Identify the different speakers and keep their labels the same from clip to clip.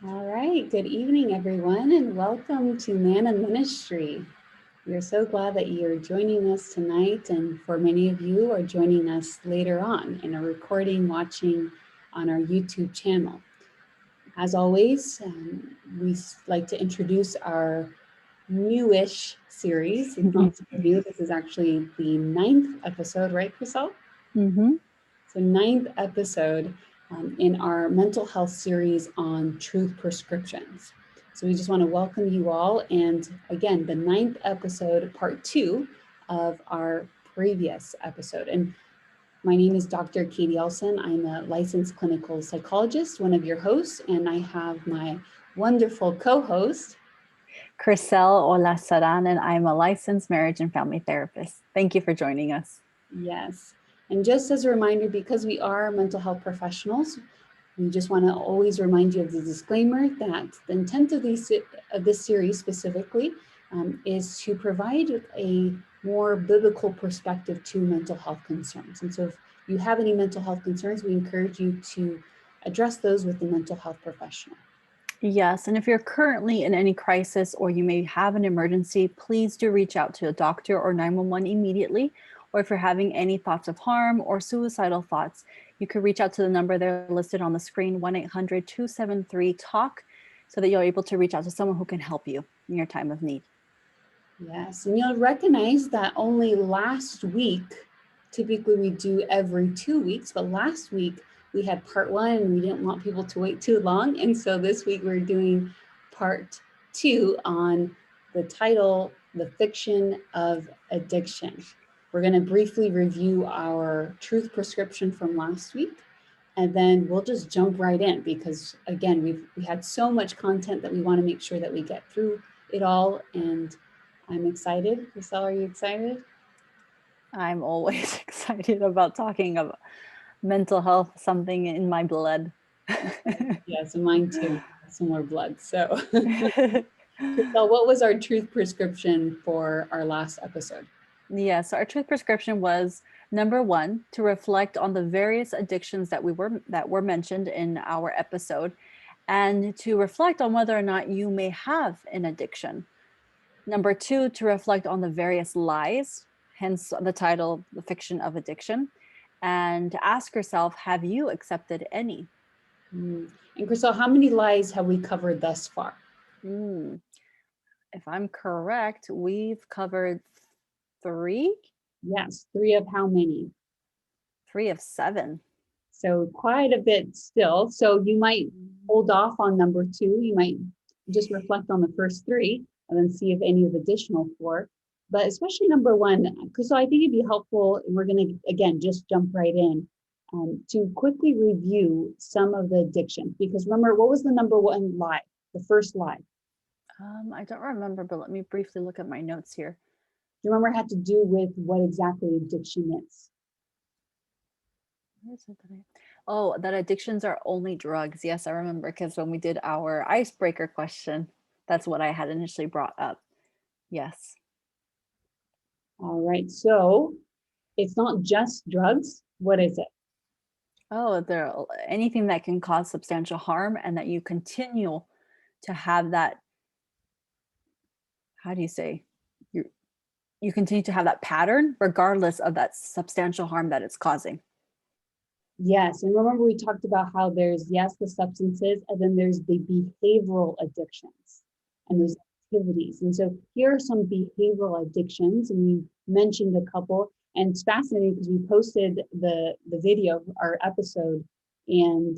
Speaker 1: All right, good evening, everyone, and welcome to Manna Ministry. We are so glad that you're joining us tonight, and for many of you are joining us later on in a recording watching on our YouTube channel. As always, we like to introduce our newish series. It's not so new. This is actually the ninth episode, right, Crystal?
Speaker 2: Mm-hmm.
Speaker 1: So, ninth episode in our mental health series on truth prescriptions. So, we just want to welcome you all. And again, the ninth episode, part two of our previous episode. And my name is Dr. Katie Elson. I'm a licensed clinical psychologist, one of your hosts, and I have my wonderful co host.
Speaker 2: Chriselle Olasaran, and I'm a licensed marriage and family therapist. Thank you for joining us.
Speaker 1: Yes. And just as a reminder, because we are mental health professionals, we just want to always remind you of the disclaimer that the intent of, this series specifically is to provide a more biblical perspective to mental health concerns. And so if you have any mental health concerns, we encourage you to address those with the mental health professional.
Speaker 2: Yes, and if you're currently in any crisis or you may have an emergency, please do reach out to a doctor or 911 immediately. Or if you're having any thoughts of harm or suicidal thoughts, you could reach out to the number there listed on the screen, 1-800-273-TALK, so that you're able to reach out to someone who can help you in your time of need.
Speaker 1: Yes, and you'll recognize that only last week, typically we do every 2 weeks, but last week we had part one and we didn't want people to wait too long. And so this week we're doing part two on the title, The Fiction of Addiction. We're going to briefly review our truth prescription from last week. And then we'll just jump right in because again, we had so much content that we want to make sure that we get through it all. And I'm excited. Giselle, are you excited?
Speaker 2: I'm always excited about talking about mental health, something in my blood.
Speaker 1: Yes, and mine too. Some more blood. So, Giselle, what was our truth prescription for our last episode?
Speaker 2: Yeah, so our truth prescription was number one, to reflect on the various addictions that were mentioned in our episode, and to reflect on whether or not you may have an addiction. Number two, to reflect on the various lies, hence the title, The Fiction of Addiction, and to ask yourself, have you accepted any?
Speaker 1: Mm. And Crystal, how many lies have we covered thus far?
Speaker 2: Hmm. If I'm correct, we've covered three,
Speaker 1: Yes, three of how many?
Speaker 2: three of seven.
Speaker 1: So quite a bit still. So you might hold off on number two. You might just reflect on the first three and then see if any of the additional four. But especially number one, because so I think it'd be helpful. And we're going to again just jump right in to quickly review some of the addictions. Because remember, what was the number one lie? The first lie.
Speaker 2: I don't remember, but let me briefly look at my notes here.
Speaker 1: Do you remember it had to do with what exactly addiction is?
Speaker 2: Where is it that Oh, that addictions are only drugs. Yes, I remember because when we did our icebreaker question, that's what I had initially brought up. Yes.
Speaker 1: All right. So it's not just drugs. What is it?
Speaker 2: Oh, there anything that can cause substantial harm and that you continue to have that, how do you say? You you continue to have that pattern regardless of that substantial harm that it's causing.
Speaker 1: Yes, and remember we talked about how there's, yes, the substances, and then there's the behavioral addictions and those activities. And so here are some behavioral addictions, and we mentioned a couple. And it's fascinating because we posted the video of our episode, and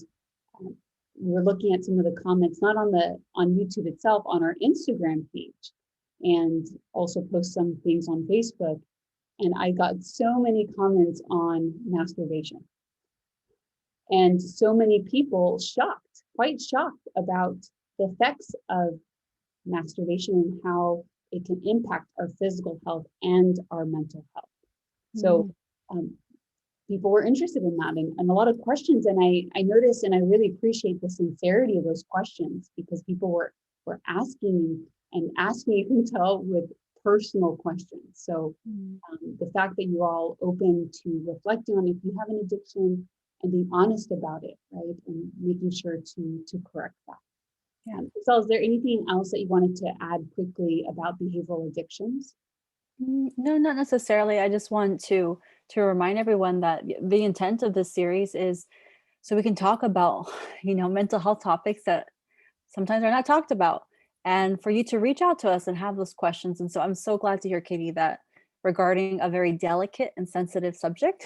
Speaker 1: um, we're looking at some of the comments, not on the on YouTube itself, on our Instagram page, and also post some things on Facebook. And I got so many comments on masturbation and so many people shocked, quite shocked about the effects of masturbation and how it can impact our physical health and our mental health. So
Speaker 2: Mm.
Speaker 1: um, people were interested in that and a lot of questions. And I noticed and I really appreciate the sincerity of those questions because people were asking and asking, you can tell, with personal questions. So
Speaker 2: Mm.
Speaker 1: the fact that you're all open to reflecting on if you have an addiction and being honest about it, right? And making sure to correct that.
Speaker 2: Yeah.
Speaker 1: So is there anything else that you wanted to add quickly about behavioral addictions?
Speaker 2: No, not necessarily. I just want to remind everyone that the intent of this series is so we can talk about, mental health topics that sometimes are not talked about, and for you to reach out to us and have those questions. And so I'm so glad to hear, Katie, that regarding a very delicate and sensitive subject,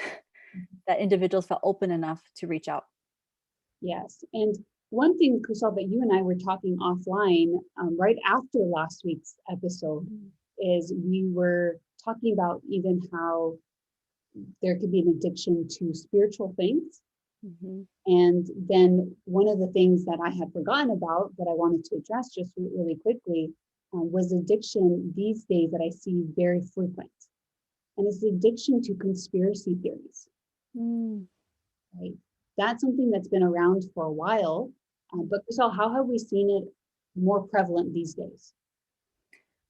Speaker 2: that individuals felt open enough to reach out.
Speaker 1: Yes. And one thing, Kusal, that you and I were talking offline right after last week's episode is we were talking about even how there could be an addiction to spiritual things.
Speaker 2: Mhm.
Speaker 1: And then one of the things that I had forgotten about that I wanted to address just really quickly was addiction these days that I see very frequent. And it's the addiction to conspiracy theories,
Speaker 2: Mm.
Speaker 1: right? That's something that's been around for a while. But Kusal, how have we seen it more prevalent these days?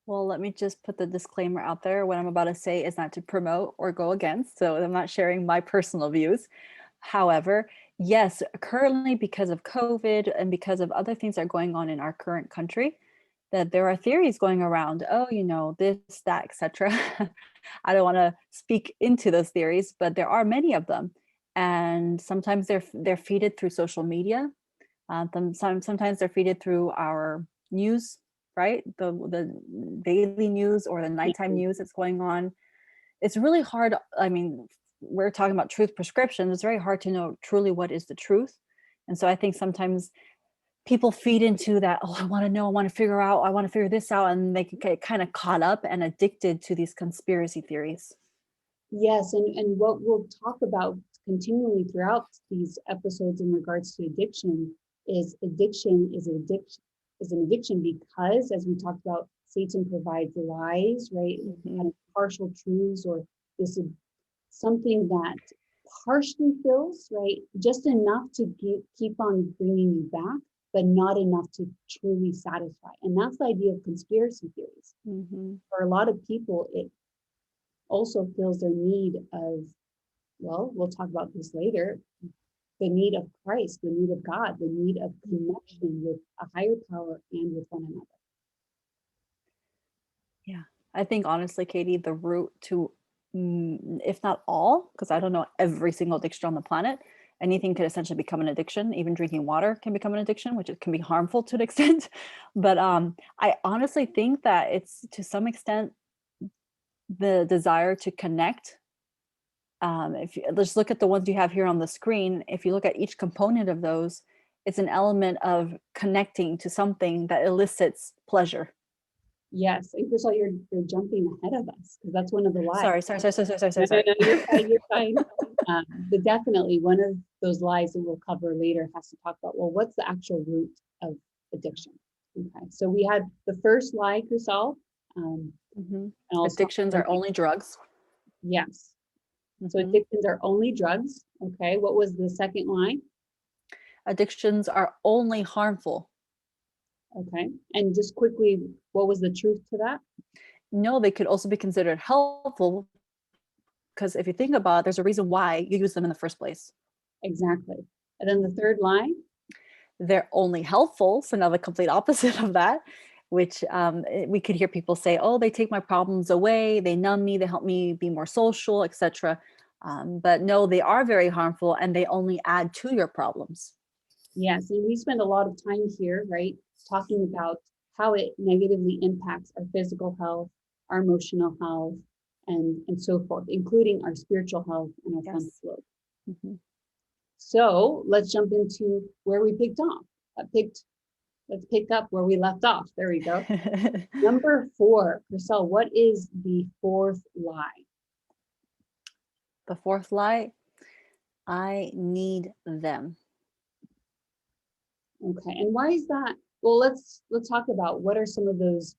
Speaker 2: Well, let me just put the disclaimer out there. What I'm about to say is not to promote or go against, so I'm not sharing my personal views. However, yes, currently because of COVID and because of other things that are going on in our current country, that there are theories going around, oh, this, that, etc. I don't want to speak into those theories, but there are many of them. And sometimes they're feeded through social media. Sometimes they're feeded through our news, right? The daily news or the nighttime news that's going on. It's really hard. I mean, we're talking about truth prescriptions. It's very hard to know truly what is the truth. And so I think sometimes people feed into that, oh, I want to know, I want to figure out, I want to figure this out. And they can get kind of caught up and addicted to these conspiracy theories.
Speaker 1: Yes, and what we'll talk about continually throughout these episodes in regards to addiction is an addiction because, as we talked about, Satan provides lies, right?
Speaker 2: Mhm.
Speaker 1: Kind of partial truths, or this is something that partially fills, right? Just enough to keep on bringing you back, but not enough to truly satisfy. And that's the idea of conspiracy theories.
Speaker 2: Mhm.
Speaker 1: For a lot of people, it also feels their need of, well, we'll talk about this later, the need of Christ, the need of God, the need of connection with a higher power and with one another.
Speaker 2: Yeah. I think honestly, Katie, the root to, if not all, because I don't know every single addiction on the planet, anything could essentially become an addiction. Even drinking water can become an addiction, which it can be harmful to an extent. But I honestly think that it's to some extent the desire to connect. If you just look at the ones you have here on the screen, if you look at each component of those, it's an element of connecting to something that elicits pleasure.
Speaker 1: Yes, and Crystal, you're jumping ahead of us because that's one of the lies.
Speaker 2: Sorry.
Speaker 1: No, you're fine. You're fine. But definitely, one of those lies that we'll cover later has to talk about, well, what's the actual root of addiction? Okay, so we had the first lie, Crystal,
Speaker 2: Mhm.
Speaker 1: and I'll stop.
Speaker 2: Addictions are only drugs.
Speaker 1: Yes. So
Speaker 2: Mhm.
Speaker 1: addictions are only drugs. Okay. What was the second line?
Speaker 2: Addictions are only harmful.
Speaker 1: Okay. And just quickly, what was the truth to that?
Speaker 2: No, they could also be considered helpful because if you think about it, there's a reason why you use them in the first place.
Speaker 1: Exactly. And then the third line?
Speaker 2: They're only helpful. So now the complete opposite of that, which we could hear people say, oh, they take my problems away, they numb me, they help me be more social, etc. But no, they are very harmful and they only add to your problems.
Speaker 1: Yes. And we spend a lot of time here, right, talking about how it negatively impacts our physical health, our emotional health, and so forth, including our spiritual health and our frontal
Speaker 2: Yes.
Speaker 1: lobe.
Speaker 2: Mhm.
Speaker 1: So let's jump into where we picked off. Let's pick up where we left off. There we go. Number 4, Marcel, what is the fourth lie?
Speaker 2: The fourth lie, I need them.
Speaker 1: Okay, and why is that? Well, let's talk about what are some of those,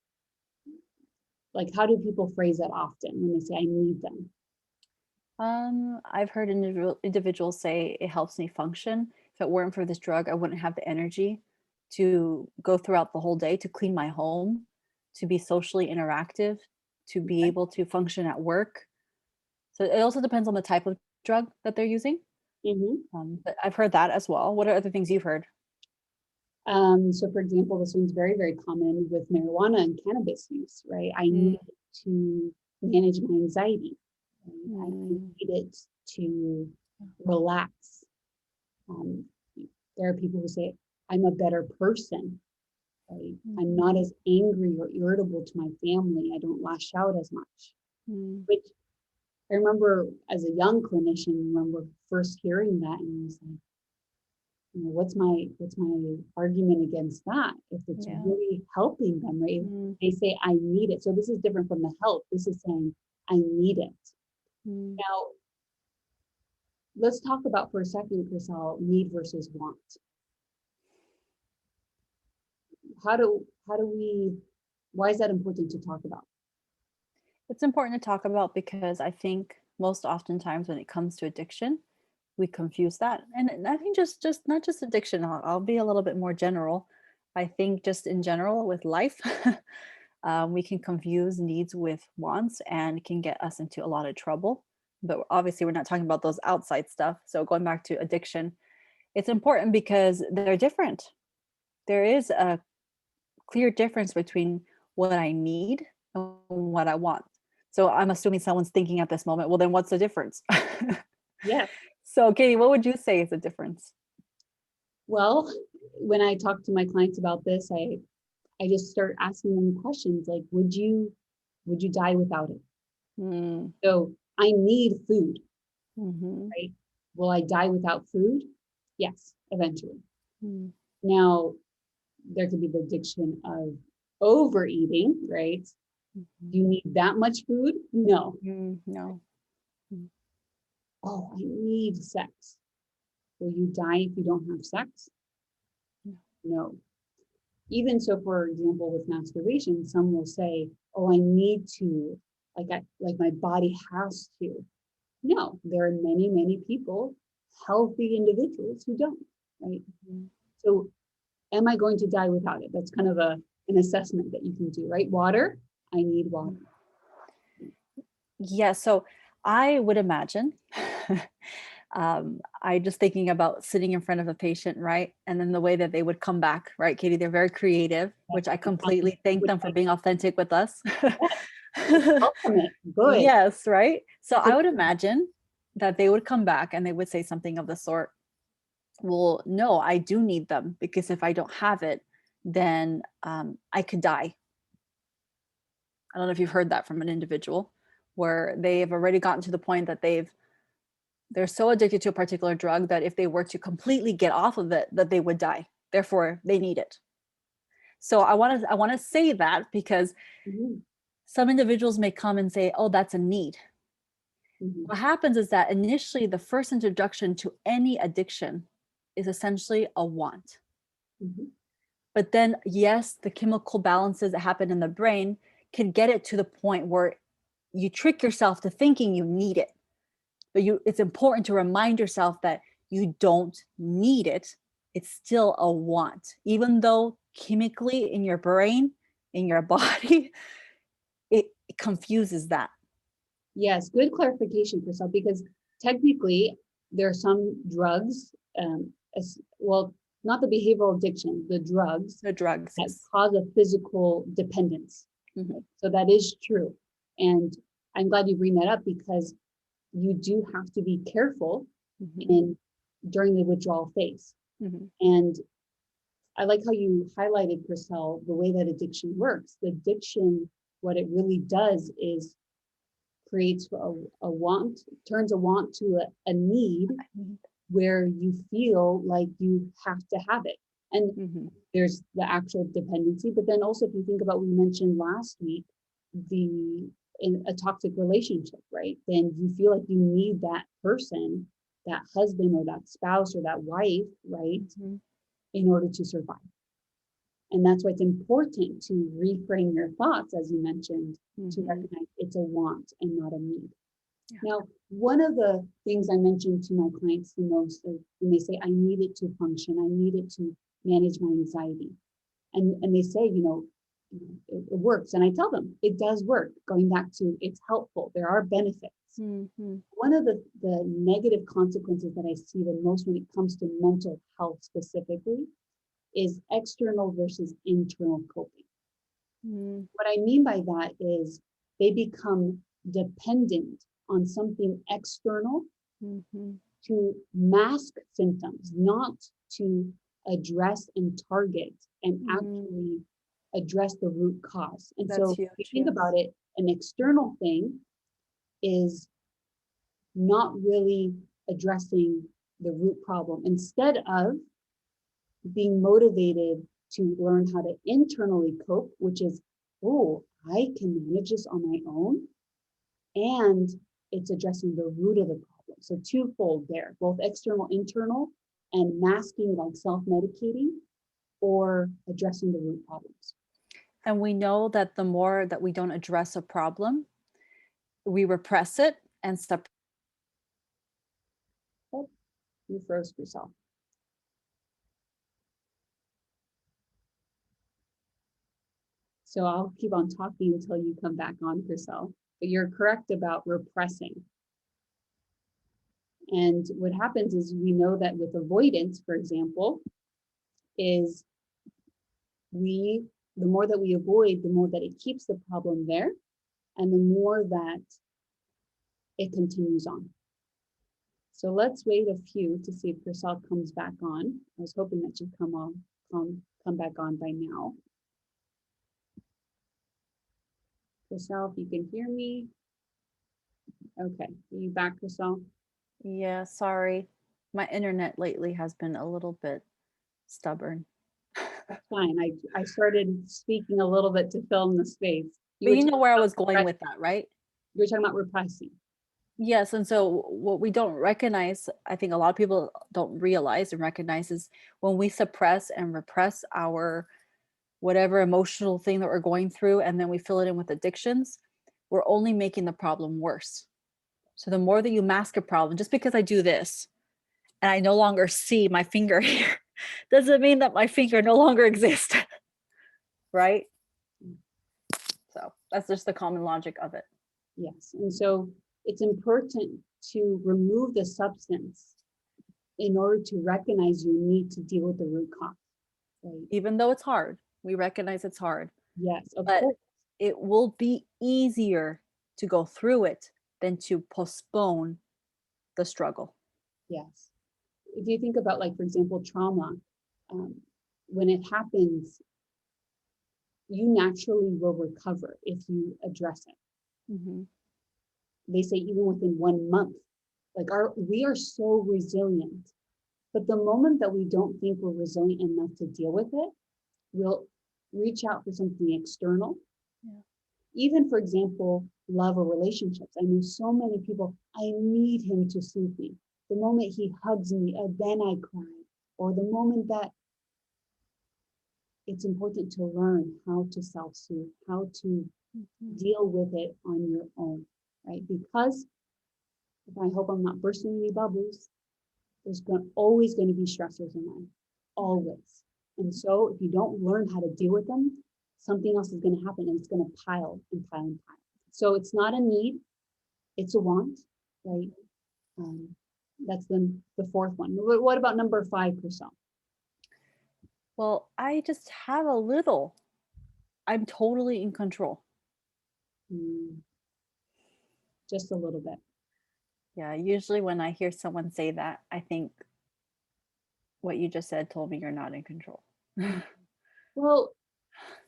Speaker 1: like how do people phrase that often when they say I need them?
Speaker 2: I've heard individuals say it helps me function. If it weren't for this drug, I wouldn't have the energy to go throughout the whole day, to clean my home, to be socially interactive, to be
Speaker 1: Okay.
Speaker 2: able to function at work. So it also depends on the type of drug that they're using.
Speaker 1: Hmm.
Speaker 2: But I've heard that as well. What are other things you've heard?
Speaker 1: So for example, this one's very, very common with marijuana and cannabis use, right? I need it to manage my anxiety. Right? I need it to relax. Um, there are people who say, I'm a better person, right? I'm not as angry or irritable to my family. I don't lash out as much. Which I remember as a young clinician, remember first hearing that, and I was like, you know, what's my argument against that if it's really helping them, right? They say I need it. So this is different from the help. This is saying I need it. Now let's talk about for a second, Chriselle, need versus want. How do we, why is that important to talk about?
Speaker 2: It's important to talk about because I think most oftentimes when it comes to addiction, we confuse that. And I think just not just addiction, I'll be a little bit more general. I think just in general with life, we can confuse needs with wants and it can get us into a lot of trouble. But obviously, we're not talking about those outside stuff. So going back to addiction, it's important because they're different. There is a clear difference between what I need and what I want. So I'm assuming someone's thinking at this moment, well, then what's the difference?
Speaker 1: Yeah.
Speaker 2: So, Katie, what would you say is the difference?
Speaker 1: Well, when I talk to my clients about this, I just start asking them questions like, would you die without it? So I need food, right? Will I die without food? Yes, eventually. Now, there could be the addiction of overeating, right? Do you need that much food? No.
Speaker 2: No.
Speaker 1: Oh, I need sex. Will you die if you don't have sex? No. Even so, for example, with masturbation, some will say, oh, I need to, like my body has to. No, there are many, many people, healthy individuals who don't, right? So am I going to die without it? That's kind of an assessment that you can do, right? Water, I need water.
Speaker 2: Yeah, so I would imagine, I just thinking about sitting in front of a patient, right? And then the way that they would come back, right, Katie? They're very creative, which I completely thank them for being authentic with us.
Speaker 1: Ultimate, good.
Speaker 2: Yes, right? So I would imagine that they would come back and they would say something of the sort, well, no, I do need them because if I don't have it, then I could die. I don't know if you've heard that from an individual where they have already gotten to the point that they're so addicted to a particular drug that if they were to completely get off of it, that they would die. Therefore, they need it. So I want to say that because some individuals may come and say, "Oh, that's a need." What happens is that initially the first introduction to any addiction is essentially a want. But then, yes, the chemical balances that happen in the brain can get it to the point where you trick yourself to thinking you need it. But it's important to remind yourself that you don't need it. It's still a want, even though chemically in your brain, in your body, it confuses that.
Speaker 1: Yes, good clarification, Chriselle, because technically there are some drugs, well, not the behavioral addiction, the drugs
Speaker 2: The drugs,
Speaker 1: that
Speaker 2: yes.
Speaker 1: cause a physical dependence. So that is true. And I'm glad you bring that up because you do have to be careful during the withdrawal phase. And I like how you highlighted, Chriselle, the way that addiction works. The addiction, what it really does is creates a want, turns a want to a need where you feel like you have to have it. And there's the actual dependency, but then also if you think about what we mentioned last week, in a toxic relationship, right? Then you feel like you need that person, that husband or that spouse or that wife, right? In order to survive. And that's why it's important to reframe your thoughts, as you mentioned, to recognize it's a want and not a need. Now, one of the things I mentioned to my clients the most is when they say, I need it to function, I need it to manage my anxiety. And they say, it works. And I tell them it does work. Going back to it's helpful. There are benefits. One of the negative consequences that I see the most when it comes to mental health specifically is external versus internal coping.
Speaker 2: Mm,
Speaker 1: What I mean by that is they become dependent on something external
Speaker 2: mhm.
Speaker 1: to mask symptoms, not to address and target and
Speaker 2: Mm,
Speaker 1: actually address the root cause. And
Speaker 2: that's
Speaker 1: so if you
Speaker 2: huge.
Speaker 1: think
Speaker 2: Yes.
Speaker 1: about it, an external thing is not really addressing the root problem. Instead of being motivated to learn how to internally cope, which is, oh, I can manage this on my own. And it's addressing the root of the problem. So twofold there, both external, internal, and masking like self-medicating or addressing the root problems.
Speaker 2: And we know that the more that we don't address a problem, we repress it and stop.
Speaker 1: Oh, you froze yourself. So I'll keep on talking until you come back on, Purcell. But you're correct about repressing. And what happens is we know that with avoidance, for example, is the more that we avoid, the more that it keeps the problem there, and the more that it continues on. So let's wait a few to see if Purcell comes back on. I was hoping that she'd come back on by now. Purcell, if you can hear me. Okay, are you back, Purcell?
Speaker 2: Yeah, sorry. My internet lately has been a little bit stubborn.
Speaker 1: Fine. I started speaking a little bit to fill in the space.
Speaker 2: But you know where I was
Speaker 1: talking
Speaker 2: going
Speaker 1: about
Speaker 2: with that, right?
Speaker 1: you were talking about repressing.
Speaker 2: Yes, and so what we don't recognize, I think a lot of people don't realize and recognize is when we suppress and repress our whatever emotional thing that we're going through, and then we fill it in with addictions, we're only making the problem worse. So the more that you mask a problem, just because I do this and I no longer see my finger here, doesn't mean that my finger no longer exists. Right? So that's just the common logic of it.
Speaker 1: Yes. And so it's important to remove the substance in order to recognize you need to deal with the root cause. Right?
Speaker 2: Even though it's hard, we recognize it's hard,
Speaker 1: Yes, of
Speaker 2: but
Speaker 1: course.
Speaker 2: it will be easier to go through it than to postpone the struggle.
Speaker 1: Yes. If you think about, like, for example, trauma, um, when it happens, you naturally will recover if you address it.
Speaker 2: Mm-hmm.
Speaker 1: They say even within 1 month, like we are so resilient. But the moment that we don't think we're resilient enough to deal with it, we'll reach out for something external.
Speaker 2: Yeah.
Speaker 1: Even, for example, love or relationships. I know so many people, I need him to soothe me. The moment he hugs me, then I cry. Or the moment that it's important to learn how to self-soothe, how to
Speaker 2: Mm-hmm.
Speaker 1: deal with it on your own, right? Because I hope I'm not bursting any bubbles, there's always going to be stressors in life, always. And so if you don't learn how to deal with them, something else is going to happen and it's going to pile and pile and pile. So it's not a need, it's a want, right? That's the fourth one. What about number 5%?
Speaker 2: Well, I just have a little. I'm totally in control.
Speaker 1: Just a little bit.
Speaker 2: Yeah, usually when I hear someone say that, I think what you just said told me you're not in control.
Speaker 1: Well,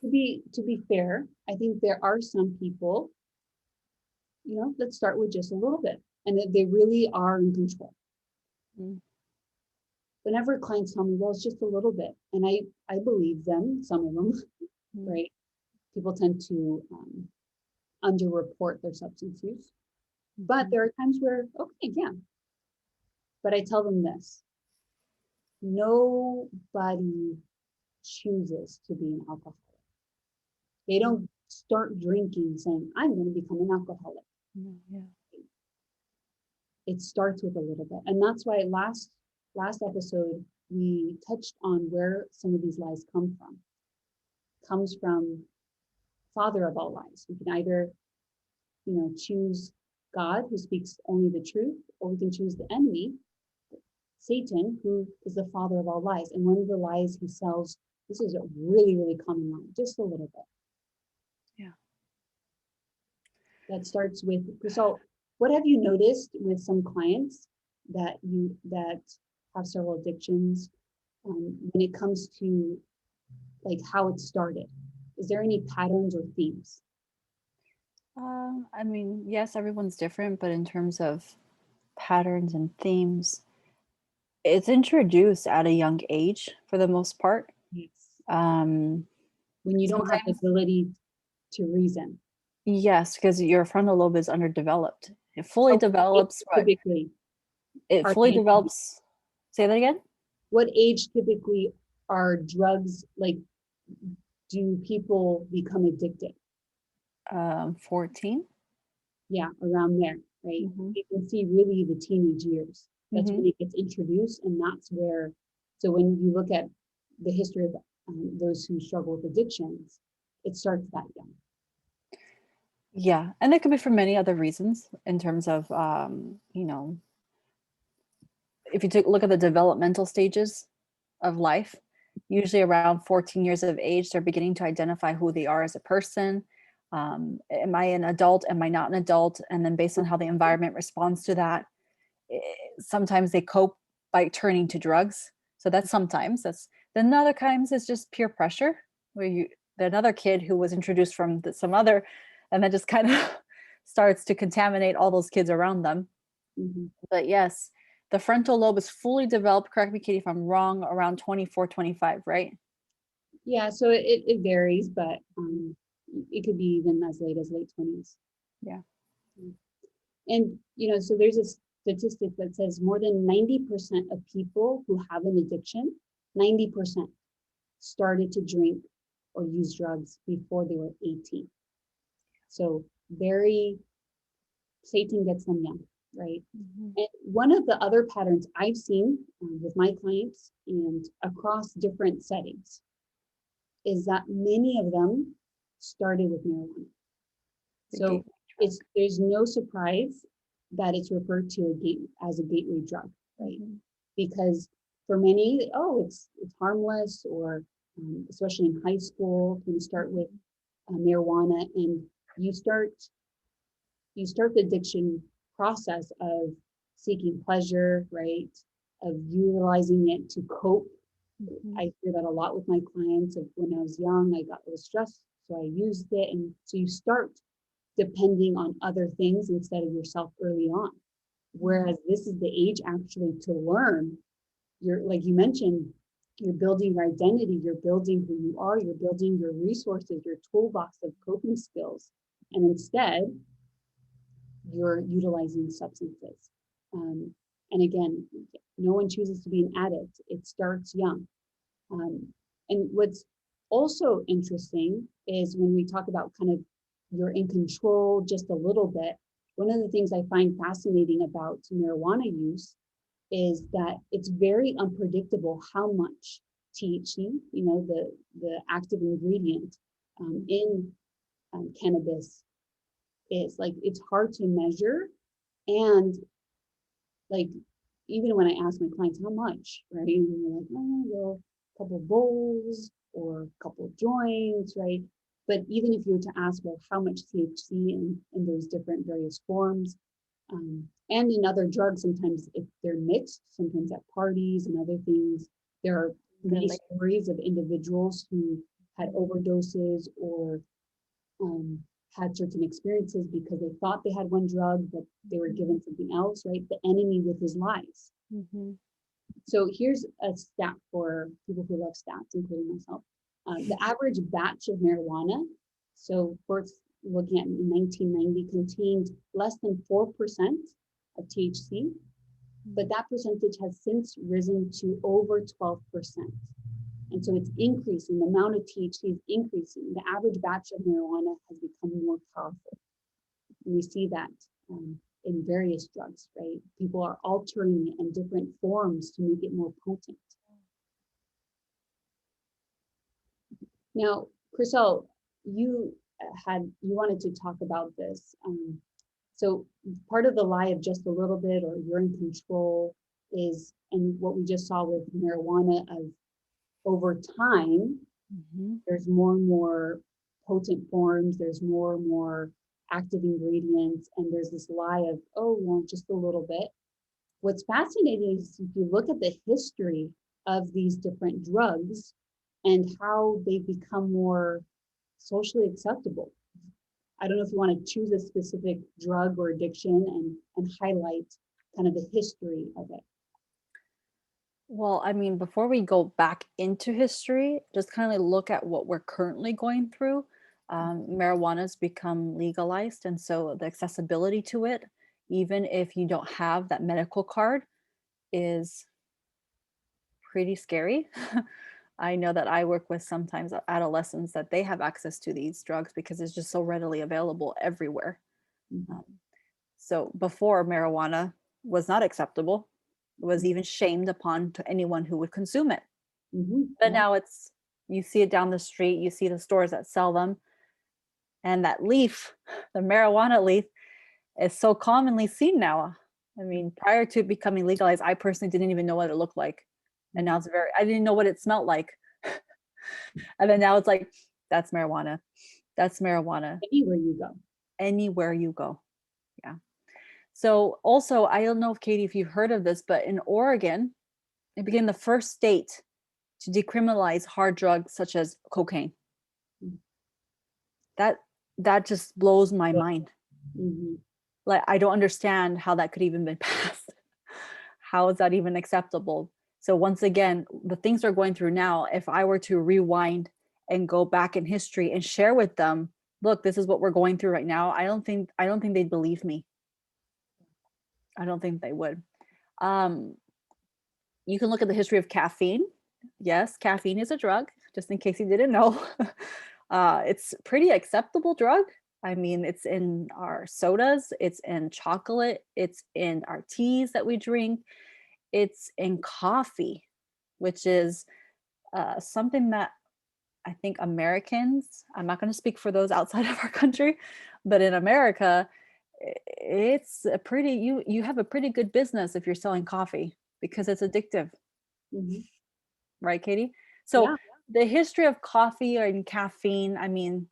Speaker 1: to be fair, I think there are some people, let's start with just a little bit, and that they really are in control.
Speaker 2: Mm.
Speaker 1: Whenever clients tell me, well, it's just a little bit, and I believe them, some of them, right? People tend to underreport their substance use, but there are times where, okay, yeah. But I tell them this: nobody chooses to be an alcoholic. They don't start drinking saying, I'm going to become an alcoholic.
Speaker 2: Yeah.
Speaker 1: It starts with a little bit. And that's why last episode, we touched on where some of these lies come from. Comes from father of all lies. We can either, choose God who speaks only the truth, or we can choose the enemy, Satan, who is the father of all lies. And one of the lies he sells, this is a really, really common line, just a little bit.
Speaker 2: Yeah.
Speaker 1: That starts with, so what have you noticed with some clients that have several addictions when it comes to like how it started? Is there any patterns or themes?
Speaker 2: I mean, yes, everyone's different, but in terms of patterns and themes, it's introduced at a young age for the most part.
Speaker 1: Yes.
Speaker 2: Um,
Speaker 1: When you don't have the
Speaker 2: sometimes,
Speaker 1: ability to reason.
Speaker 2: yes, because your frontal lobe is underdeveloped. It fully
Speaker 1: Oh,
Speaker 2: develops, what?
Speaker 1: typically,
Speaker 2: It
Speaker 1: are
Speaker 2: fully
Speaker 1: they,
Speaker 2: develops. Say that again?
Speaker 1: what age typically are drugs, like, do people become addicted?
Speaker 2: 14.
Speaker 1: Yeah, around there, right?
Speaker 2: Hmm.
Speaker 1: You can see really the teenage years. That's
Speaker 2: Hmm.
Speaker 1: when it gets introduced, and that's where, so when you look at the history of those who struggle with addictions, it starts that young.
Speaker 2: Yeah, and it could be for many other reasons in terms of, if you look at the developmental stages of life, usually around 14 years of age, they're beginning to identify who they are as a person. Am I an adult? Am I not an adult? And then based on how the environment responds to that, eh, sometimes they cope by turning to drugs. So that's sometimes. That's then other times it's just peer pressure, where another kid who was introduced from some other, and then just kind of starts to contaminate all those kids around them.
Speaker 1: Mm-hmm.
Speaker 2: But yes, the frontal lobe is fully developed. Correct me, Katie, if I'm wrong. Around 24, 25, right?
Speaker 1: Yeah, so it varies, but it could be even as late as late 20s.
Speaker 2: Yeah.
Speaker 1: And, so there's a statistic that says more than 90% of people who have an addiction, 90% started to drink or use drugs before they were 18. So Satan gets them young, right?
Speaker 2: Mhm.
Speaker 1: And one of the other patterns I've seen with my clients and across different settings is that many of them started with marijuana.
Speaker 2: The
Speaker 1: So
Speaker 2: gateway drug.
Speaker 1: there's no surprise that it's referred to as a gateway drug, right?
Speaker 2: Mhm.
Speaker 1: Because for many, oh, it's harmless, or especially in high school, you start with marijuana, and you start the addiction process of seeking pleasure, right? Of utilizing it to cope.
Speaker 2: Mhm.
Speaker 1: I hear that a lot with my clients. Of when I was young, I got a little stressed, so I used it, and so you start depending on other things instead of yourself early on. Whereas this is the age actually to learn. You're, like you mentioned, you're building your identity, you're building who you are, you're building your resources, your toolbox of coping skills. And instead, you're utilizing substances. Um, and again, no one chooses to be an addict. It starts young. Um, and what's also interesting is when we talk about kind of you're in control just a little bit, one of the things I find fascinating about marijuana use is that it's very unpredictable how much THC, the active ingredient in cannabis is. Like, it's hard to measure. And like, even when I ask my clients how much, right? And they're like, oh, well, a couple of bowls or a couple of joints, right? But even if you were to ask, well, how much THC in those different various forms, and in other drugs, sometimes if they're mixed, sometimes at parties and other things, there are many stories of individuals who had overdoses or had certain experiences because they thought they had one drug, but they were given something else, right? The enemy with his lies.
Speaker 2: Mhm.
Speaker 1: So here's a stat for people who love stats, including myself. The average batch of marijuana, so first looking at 1990, contained less than 4% of THC, but that percentage has since risen to over 12%. And so it's increasing, the amount of THC is increasing. The average batch of marijuana has become more powerful. And we see that in various drugs, right? People are altering it in different forms to make it more potent. Now, Chriselle, you wanted to talk about this. So part of the lie of just a little bit or you're in control is, and what we just saw with marijuana, of over time, there's more and more potent forms, there's more and more active ingredients, and there's this lie of, oh, well, just a little bit. What's fascinating is if you look at the history of these different drugs and how they've become more socially acceptable. I don't know if you want to choose a specific drug or addiction and highlight kind of the history of it.
Speaker 2: Well, I mean, before we go back into history, just kind of look at what we're currently going through. Marijuana's become legalized, and so the accessibility to it, even if you don't have that medical card, is pretty scary. I know that I work with sometimes adolescents that they have access to these drugs because it's just so readily available everywhere.
Speaker 1: Mhm.
Speaker 2: So before, marijuana was not acceptable, it was even shamed upon to anyone who would consume it. But
Speaker 1: Yeah.
Speaker 2: now it's, you see it down the street, you see the stores that sell them, and that leaf, the marijuana leaf, is so commonly seen now. I mean, prior to it becoming legalized, I personally didn't even know what it looked like. And now it's very, I didn't know what it smelled like. And then now it's like, that's marijuana. That's marijuana
Speaker 1: Anywhere you go.
Speaker 2: anywhere you go. Yeah. So also, I don't know if Katie, if you've heard of this, but in Oregon, it became the first state to decriminalize hard drugs such as cocaine.
Speaker 1: Mm.
Speaker 2: That that just blows my mind.
Speaker 1: Mm-hmm.
Speaker 2: Like, I don't understand how that could even been passed. How is that even acceptable? So once again, the things they're going through now, if I were to rewind and go back in history and share with them, look, this is what we're going through right now, I don't think they'd believe me. I don't think they would. Um, you can look at the history of caffeine. Yes, caffeine is a drug, just in case you didn't know. It's pretty acceptable drug. I mean, it's in our sodas, it's in chocolate, it's in our teas that we drink, it's in coffee, which is something that I think Americans, I'm not going to speak for those outside of our country, but in America, it's a pretty, you have a pretty good business if you're selling coffee because it's addictive,
Speaker 1: Mm-hmm.
Speaker 2: right, Katie? So
Speaker 1: Yeah.
Speaker 2: the history of coffee and caffeine, I mean,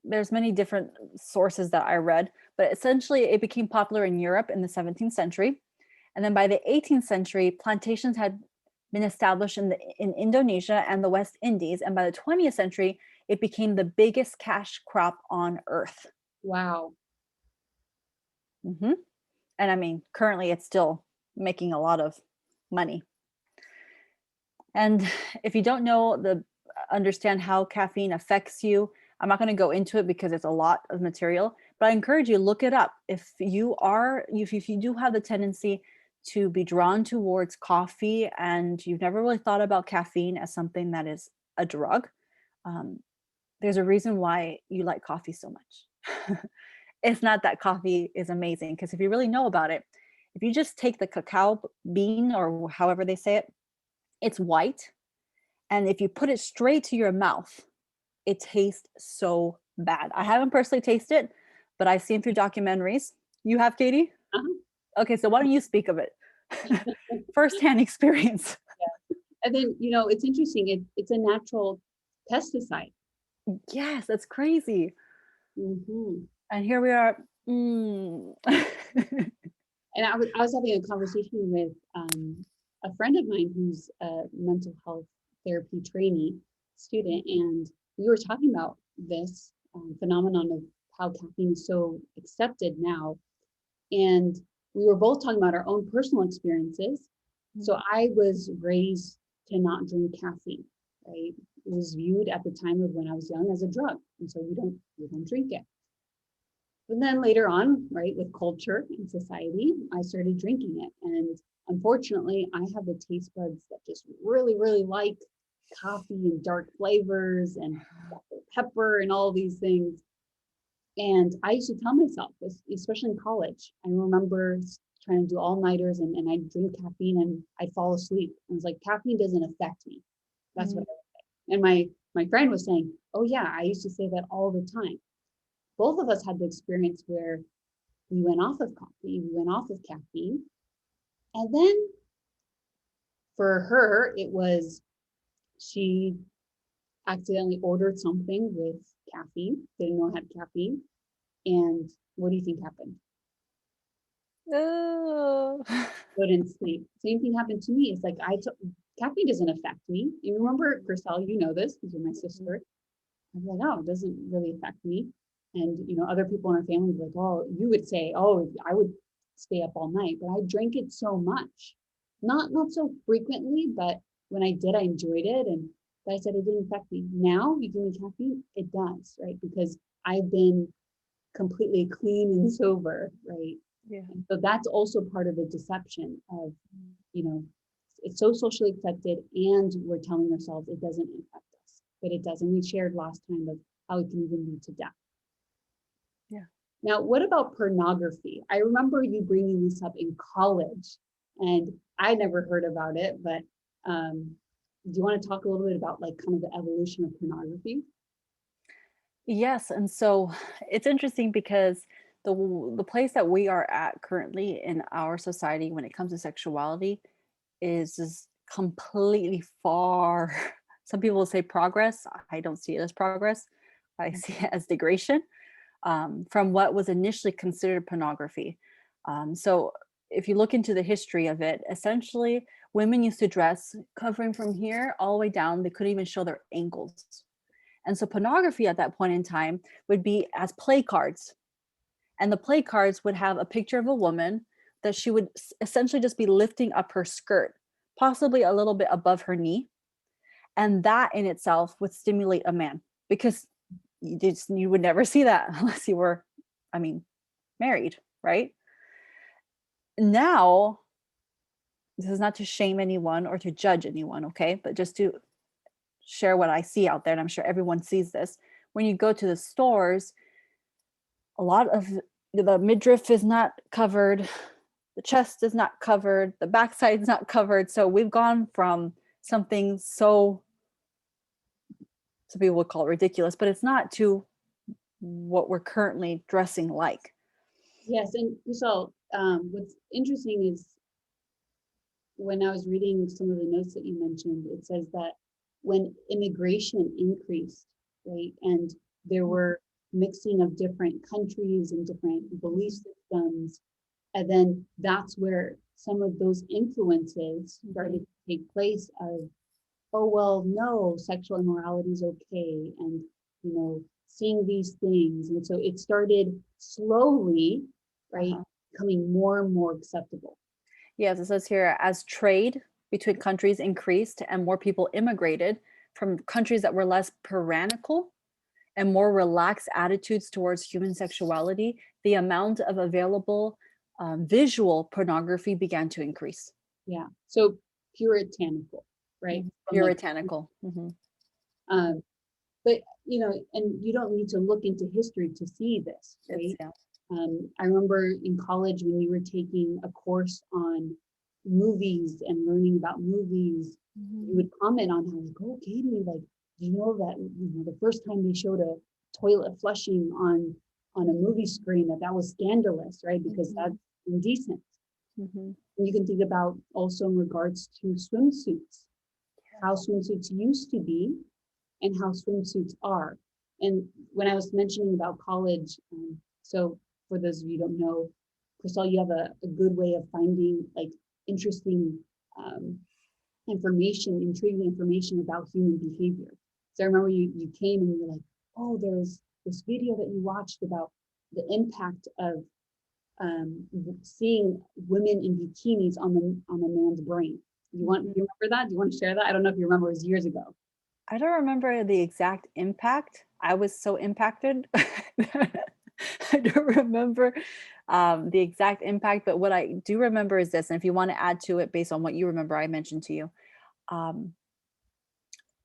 Speaker 2: there's many different sources that I read, but essentially it became popular in Europe in the 17th century. And then by the 18th century, plantations had been established in Indonesia and the West Indies. And by the 20th century, it became the biggest cash crop on earth.
Speaker 1: Wow.
Speaker 2: Hmm. And I mean, currently it's still making a lot of money. And if you don't know understand how caffeine affects you, I'm not going to go into it because it's a lot of material, but I encourage you to look it up. If you do have the tendency to be drawn towards coffee and you've never really thought about caffeine as something that is a drug, um, there's a reason why you like coffee so much. It's not that coffee is amazing, because if you really know about it, if you just take the cacao bean or however they say it, it's white. And if you put it straight to your mouth, it tastes so bad. I haven't personally tasted it, but I've seen through documentaries. You have, Katie?
Speaker 1: Uh-huh.
Speaker 2: Okay, so why don't you speak of it? Firsthand experience.
Speaker 1: And then, it's interesting. It's a natural pesticide.
Speaker 2: Yes, that's crazy.
Speaker 1: Mm-hmm.
Speaker 2: And here we are. Mm.
Speaker 1: And I was having a conversation with a friend of mine who's a mental health therapy trainee student, and we were talking about this phenomenon of how caffeine is so accepted now. And we were both talking about our own personal experiences. So I was raised to not drink caffeine, right? It was viewed at the time of when I was young as a drug, and so we don't drink it. But then later on, right, with culture and society, I started drinking it. And unfortunately, I have the taste buds that just really, really like coffee and dark flavors and pepper and all these things. And I used to tell myself, especially in college, I remember trying to do all-nighters and I'd drink caffeine and I'd fall asleep. I was like, caffeine doesn't affect me. That's what I would say. And my friend was saying, oh yeah, I used to say that all the time. Both of us had the experience where we went off of coffee, we went off of caffeine, and then for her, it was she accidentally ordered something with caffeine, didn't know it had caffeine. And what do you think happened?
Speaker 2: Oh.
Speaker 1: Couldn't sleep. Same thing happened to me. It's like caffeine doesn't affect me. You remember, Grisel, you know this because you're my sister. I'm like, oh, it doesn't really affect me. And other people in our family were like, oh, you would say, oh, I would stay up all night, but I drank it so much. Not so frequently, but when I did, I enjoyed it. And but I said it didn't affect me. Now you give me caffeine, it does, right? Because I've been completely clean and sober, right?
Speaker 2: Yeah.
Speaker 1: And so that's also part of the deception of, you know, it's so socially accepted and we're telling ourselves it doesn't affect us, but it does. And we shared last time of how it can even lead to death.
Speaker 2: Yeah.
Speaker 1: Now, what about pornography? I remember you bringing this up in college and I never heard about it, but do you want to talk a little bit about like kind of the evolution of pornography?
Speaker 2: Yes, and so it's interesting because the place that we are at currently in our society when it comes to sexuality is completely far. Some people will say progress. I don't see it as progress. I see it as degradation from what was initially considered pornography. So if you look into the history of it, essentially women used to dress covering from here all the way down. They couldn't even show their ankles. And so pornography at that point in time would be as play cards. And the play cards would have a picture of a woman that she would essentially just be lifting up her skirt, possibly a little bit above her knee. And that in itself would stimulate a man because you would never see that unless you were, I mean, married, right? Now, this is not to shame anyone or to judge anyone, okay? But just to share what I see out there, and I'm sure everyone sees this. When you go to the stores, a lot of the midriff is not covered, the chest is not covered, the backside is not covered. So we've gone from something so some people would call it ridiculous, but it's not, to what we're currently dressing like.
Speaker 1: Yes, and so what's interesting is when I was reading some of the notes that you mentioned, it says that when immigration increased, right, and there were mixing of different countries and different belief systems, and then that's where some of those influences started to take place of, oh, well, no, sexual immorality is okay, and, seeing these things. And so it started slowly, right, becoming more and more acceptable.
Speaker 2: Yes, it says here as trade between countries increased and more people immigrated from countries that were less puritanical and more relaxed attitudes towards human sexuality, the amount of available visual pornography began to increase.
Speaker 1: Yeah. So puritanical, right?
Speaker 2: Puritanical.
Speaker 1: Um, but and you don't need to look into history to see this, right?
Speaker 2: Yeah.
Speaker 1: I remember in college when you were taking a course on movies and learning about movies, you would comment on how like, oh, Katie, like, do you know that the first time they showed a toilet flushing on a movie screen that was scandalous, right? Because that's indecent. And you can think about also in regards to swimsuits, how swimsuits used to be and how swimsuits are. And when I was mentioning about college, so for those of you who don't know, Crystal, you have a good way of finding like interesting information, intriguing information about human behavior. So I remember you came and you were like, oh, there's this video that you watched about the impact of seeing women in bikinis on a man's brain. You remember that? Do you want to share that? I don't know if you remember, it was years ago.
Speaker 2: I don't remember the exact impact. I was so impacted. I don't remember the exact impact, but what I do remember is this. And if you want to add to it based on what you remember, I mentioned to you,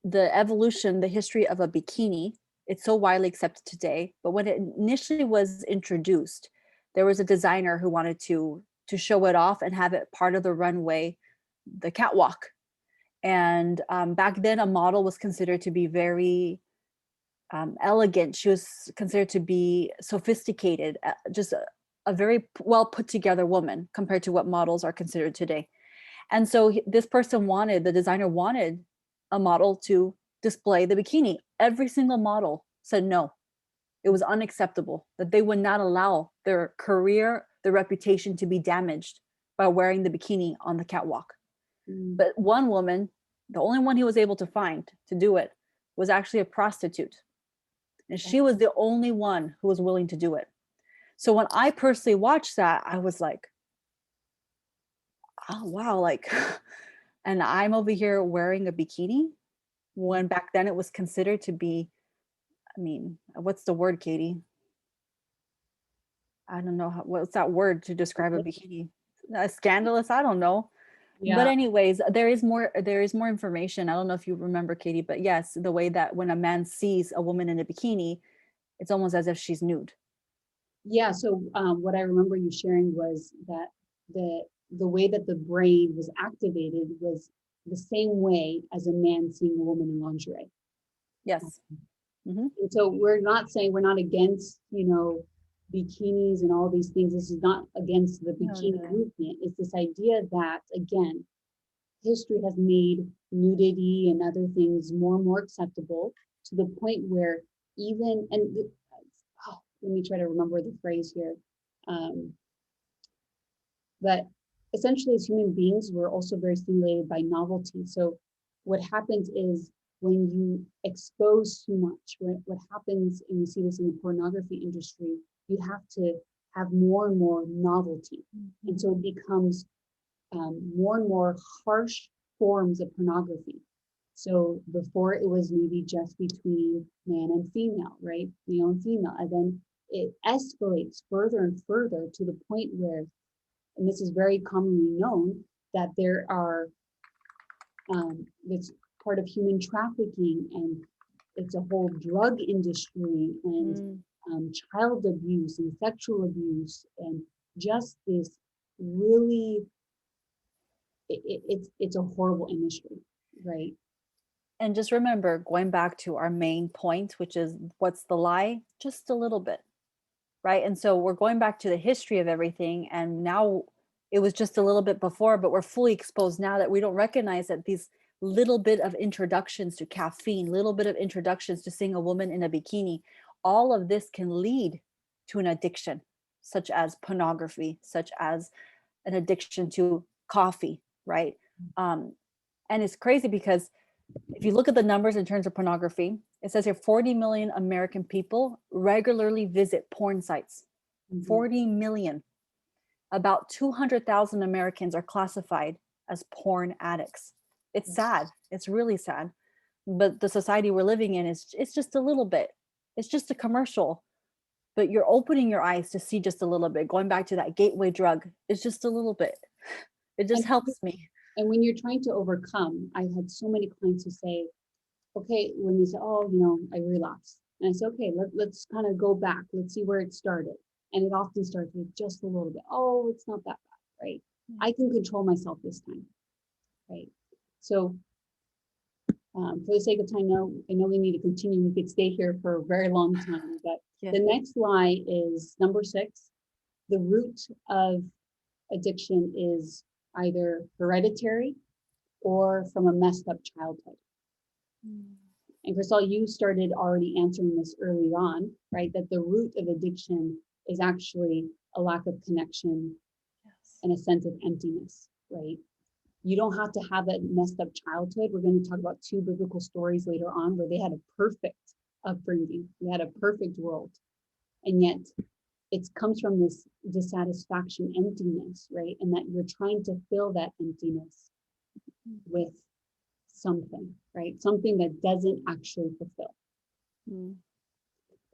Speaker 2: the evolution, the history of a bikini, it's so widely accepted today. But when it initially was introduced, there was a designer who wanted to show it off and have it part of the runway, the catwalk. And back then, a model was considered to be very elegant. She was considered to be sophisticated, just a very well put together woman compared to what models are considered today. And so this person wanted, the designer wanted a model to display the bikini. Every single model said no. It was unacceptable, that they would not allow their career, their reputation to be damaged by wearing the bikini on the catwalk.
Speaker 1: Mm.
Speaker 2: But one woman, the only one he was able to find to do it, was actually a prostitute. And she was the only one who was willing to do it. So when I personally watched that, I was like, oh, wow, like, and I'm over here wearing a bikini when back then it was considered to be, I mean, what's the word, Katie? I don't know what's that word to describe a bikini? Scandalous? I don't know. But
Speaker 1: Yeah.
Speaker 2: anyways, there is more information. I don't know if you remember, Katie, but yes, the way that when a man sees a woman in a bikini, it's almost as if she's nude.
Speaker 1: Yeah. So what I remember you sharing was that the way that the brain was activated was the same way as a man seeing a woman in lingerie.
Speaker 2: Yes. Mm-hmm.
Speaker 1: And so we're not saying we're not against, bikinis and all these things. This is not against the bikini movement. It's this idea that, again, history has made nudity and other things more and more acceptable to the point where even, let me try to remember the phrase here. But essentially, as human beings, we're also very stimulated by novelty. So what happens is when you expose too much, what happens, and you see this in the pornography industry, you have to have more and more novelty. Mm-hmm. And so it becomes more and more harsh forms of pornography. So before it was maybe just between man and female, right? Male and female. And then it escalates further and further to the point where, and this is very commonly known, that there are, it's part of human trafficking, and it's a whole drug industry, and child abuse and sexual abuse, and just this really, it's a horrible industry, right?
Speaker 2: And just remember, going back to our main point, which is what's the lie? Just a little bit, right? And so we're going back to the history of everything, and now it was just a little bit before, but we're fully exposed now that we don't recognize that these little bit of introductions to caffeine, little bit of introductions to seeing a woman in a bikini, all of this can lead to an addiction, such as pornography, such as an addiction to coffee, right? And it's crazy because if you look at the numbers in terms of pornography, it says here 40 million American people regularly visit porn sites. Mm-hmm. 40 million. About 200,000 Americans are classified as porn addicts. It's sad. It's really sad. But the society we're living in it's just a little bit. It's just a commercial. But you're opening your eyes to see just a little bit. Going back to that gateway drug, it's just a little bit. It just helps me.
Speaker 1: And when you're trying to overcome, I had so many clients who say, okay, when they say, oh, I relapsed. And I say, okay, let's kind of go back. Let's see where it started. And it often starts with just a little bit. Oh, it's not that bad, right? I can control myself this time, right? So for the sake of time, I know we need to continue. We could stay here for a very long time, but the next lie is number 6. The root of addiction is either hereditary or from a messed up childhood. And Crystal, you started already answering this early on, right? That the root of addiction is actually a lack of connection and a sense of emptiness, right? You don't have to have that messed up childhood. We're going to talk about 2 biblical stories later on where they had a perfect upbringing. They had a perfect world. And yet it comes from this dissatisfaction, emptiness, right? And that you're trying to fill that emptiness with something, right? Something that doesn't actually fulfill.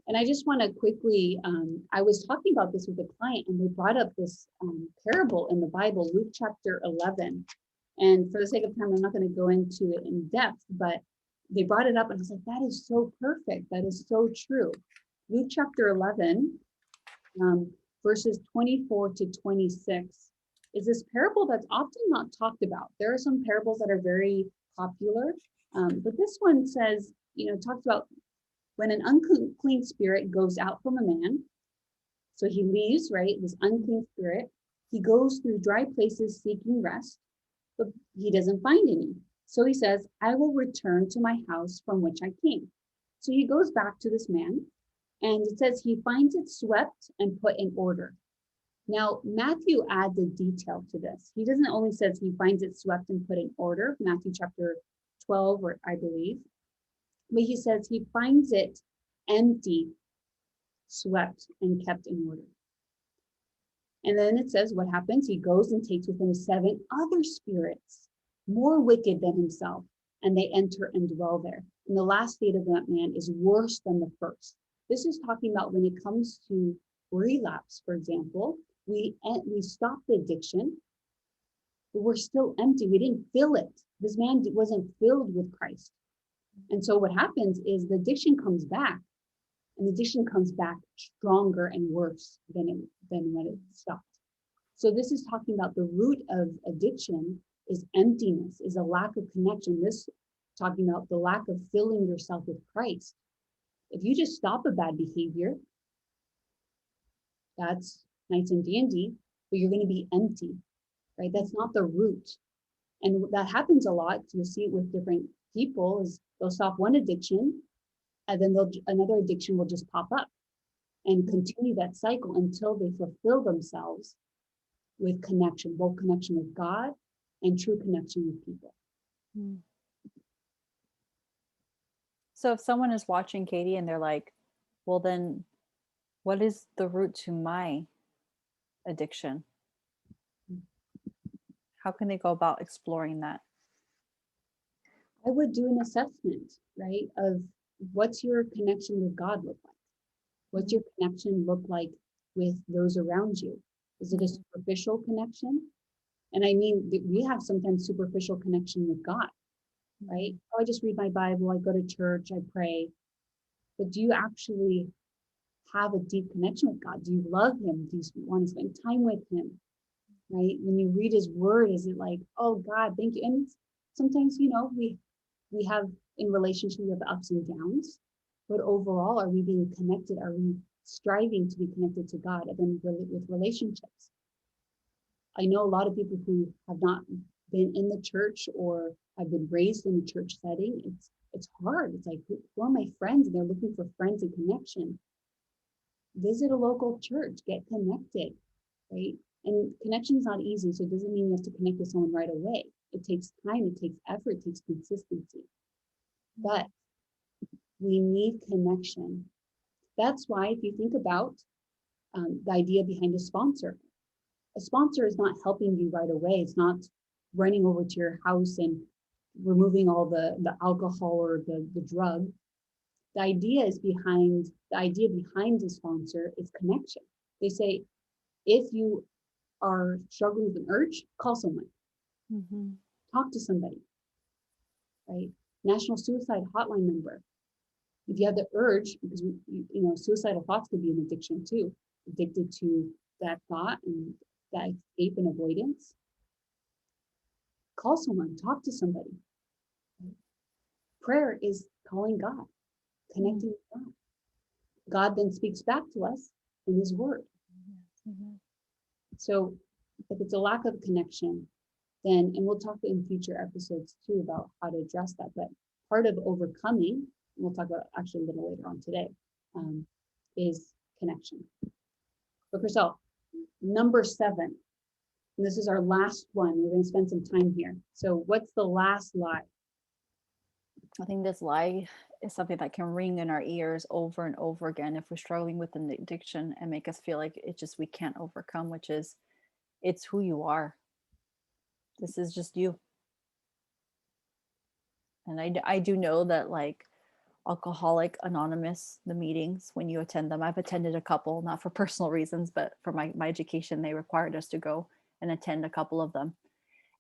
Speaker 1: And I just want to quickly, I was talking about this with a client, and they brought up this parable in the Bible, Luke chapter 11. And for the sake of time, I'm not going to go into it in depth, but they brought it up, and I was like, that is so perfect. That is so true. Luke chapter 11, verses 24 to 26 is this parable that's often not talked about. There are some parables that are very popular, but this one says, talks about when an unclean spirit goes out from a man. So he leaves, right? This unclean spirit. He goes through dry places seeking rest, but he doesn't find any. So he says, I will return to my house from which I came. So he goes back to this man, and it says he finds it swept and put in order. Now, Matthew adds a detail to this. He doesn't only says he finds it swept and put in order, Matthew chapter 12, or I believe, but he says he finds it empty, swept, and kept in order. And then it says what happens? He goes and takes with him 7 other spirits, more wicked than himself, and they enter and dwell there. And the last fate of that man is worse than the first. This is talking about when it comes to relapse, for example, we stop the addiction, but we're still empty. We didn't fill it. This man wasn't filled with Christ. And so what happens is the addiction comes back, and the addiction comes back stronger and worse than when it stopped. So this is talking about the root of addiction is emptiness, is a lack of connection. This talking about the lack of filling yourself with Christ. If you just stop a bad behavior, that's nice and dandy, but you're going to be empty, right? That's not the root. And that happens a lot. You'll see it with different people is they'll stop one addiction, and then another addiction will just pop up and continue that cycle until they fulfill themselves with connection, both connection with God and true connection with people.
Speaker 2: So if someone is watching Katie and they're like, well, then what is the root to my addiction? How can they go about exploring that?
Speaker 1: I would do an assessment, right, of what's your connection with God look like? What's your connection look like with those around you? Is it a superficial connection? And I mean, we have sometimes superficial connection with God, right? Oh, I just read my Bible, I go to church, I pray. But do you actually have a deep connection with God? Do you love him? Do you want to spend time with him? Right? When you read his word, is it like, oh God, thank you? And sometimes, we have in relationship, we have ups and downs, but overall, are we being connected? Are we striving to be connected to God? And then with relationships. I know a lot of people who have not been in the church or have been raised in a church setting. It's hard. It's like, who are my friends? And they're looking for friends and connection. Visit a local church, get connected, right? And connection is not easy, so it doesn't mean you have to connect with someone right away. It takes time, it takes effort, it takes consistency. But we need connection. That's why if you think about the idea behind a sponsor is not helping you right away. It's not running over to your house and removing all the alcohol or the drug. The idea behind the sponsor is connection. They say, if you are struggling with an urge, call someone. Talk to somebody, right? National Suicide Hotline number. If you have the urge, because suicidal thoughts could be an addiction too, addicted to that thought and that escape and avoidance, call someone, talk to somebody. Prayer is calling God, connecting with God. God then speaks back to us in his word. So if it's a lack of connection, then, and we'll talk in future episodes too about how to address that, but part of overcoming, and we'll talk about actually a little later on today, is connection. But Chriselle, number 7, and this is our last one. We're going to spend some time here. So what's the last lie?
Speaker 2: I think this lie is something that can ring in our ears over and over again if we're struggling with an addiction and make us feel like we can't overcome, which is, it's who you are. This is just you. And I do know that, like, Alcoholic Anonymous, the meetings, when you attend them, I've attended a couple, not for personal reasons, but for my education, they required us to go and attend a couple of them.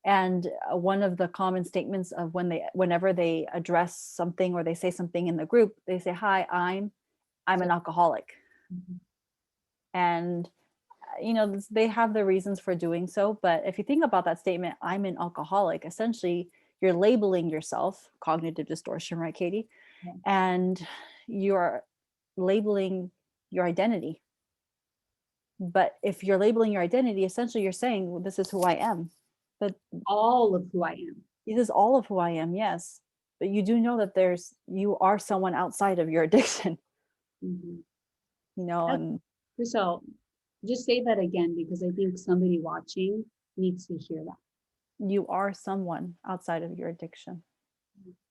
Speaker 2: And one of the common statements of whenever they address something or they say something in the group, they say, hi, I'm an alcoholic. And they have the reasons for doing so. But if you think about that statement, I'm an alcoholic, essentially you're labeling yourself, cognitive distortion, right, Katie? Yeah. And you're labeling your identity. But if you're labeling your identity, essentially you're saying, well, this is who I am. But
Speaker 1: all of who I am.
Speaker 2: this is all of who I am, yes. But you do know that you are someone outside of your addiction,
Speaker 1: Mhm.
Speaker 2: and
Speaker 1: So just say that again, because I think somebody watching needs to hear that.
Speaker 2: you are someone outside of your addiction.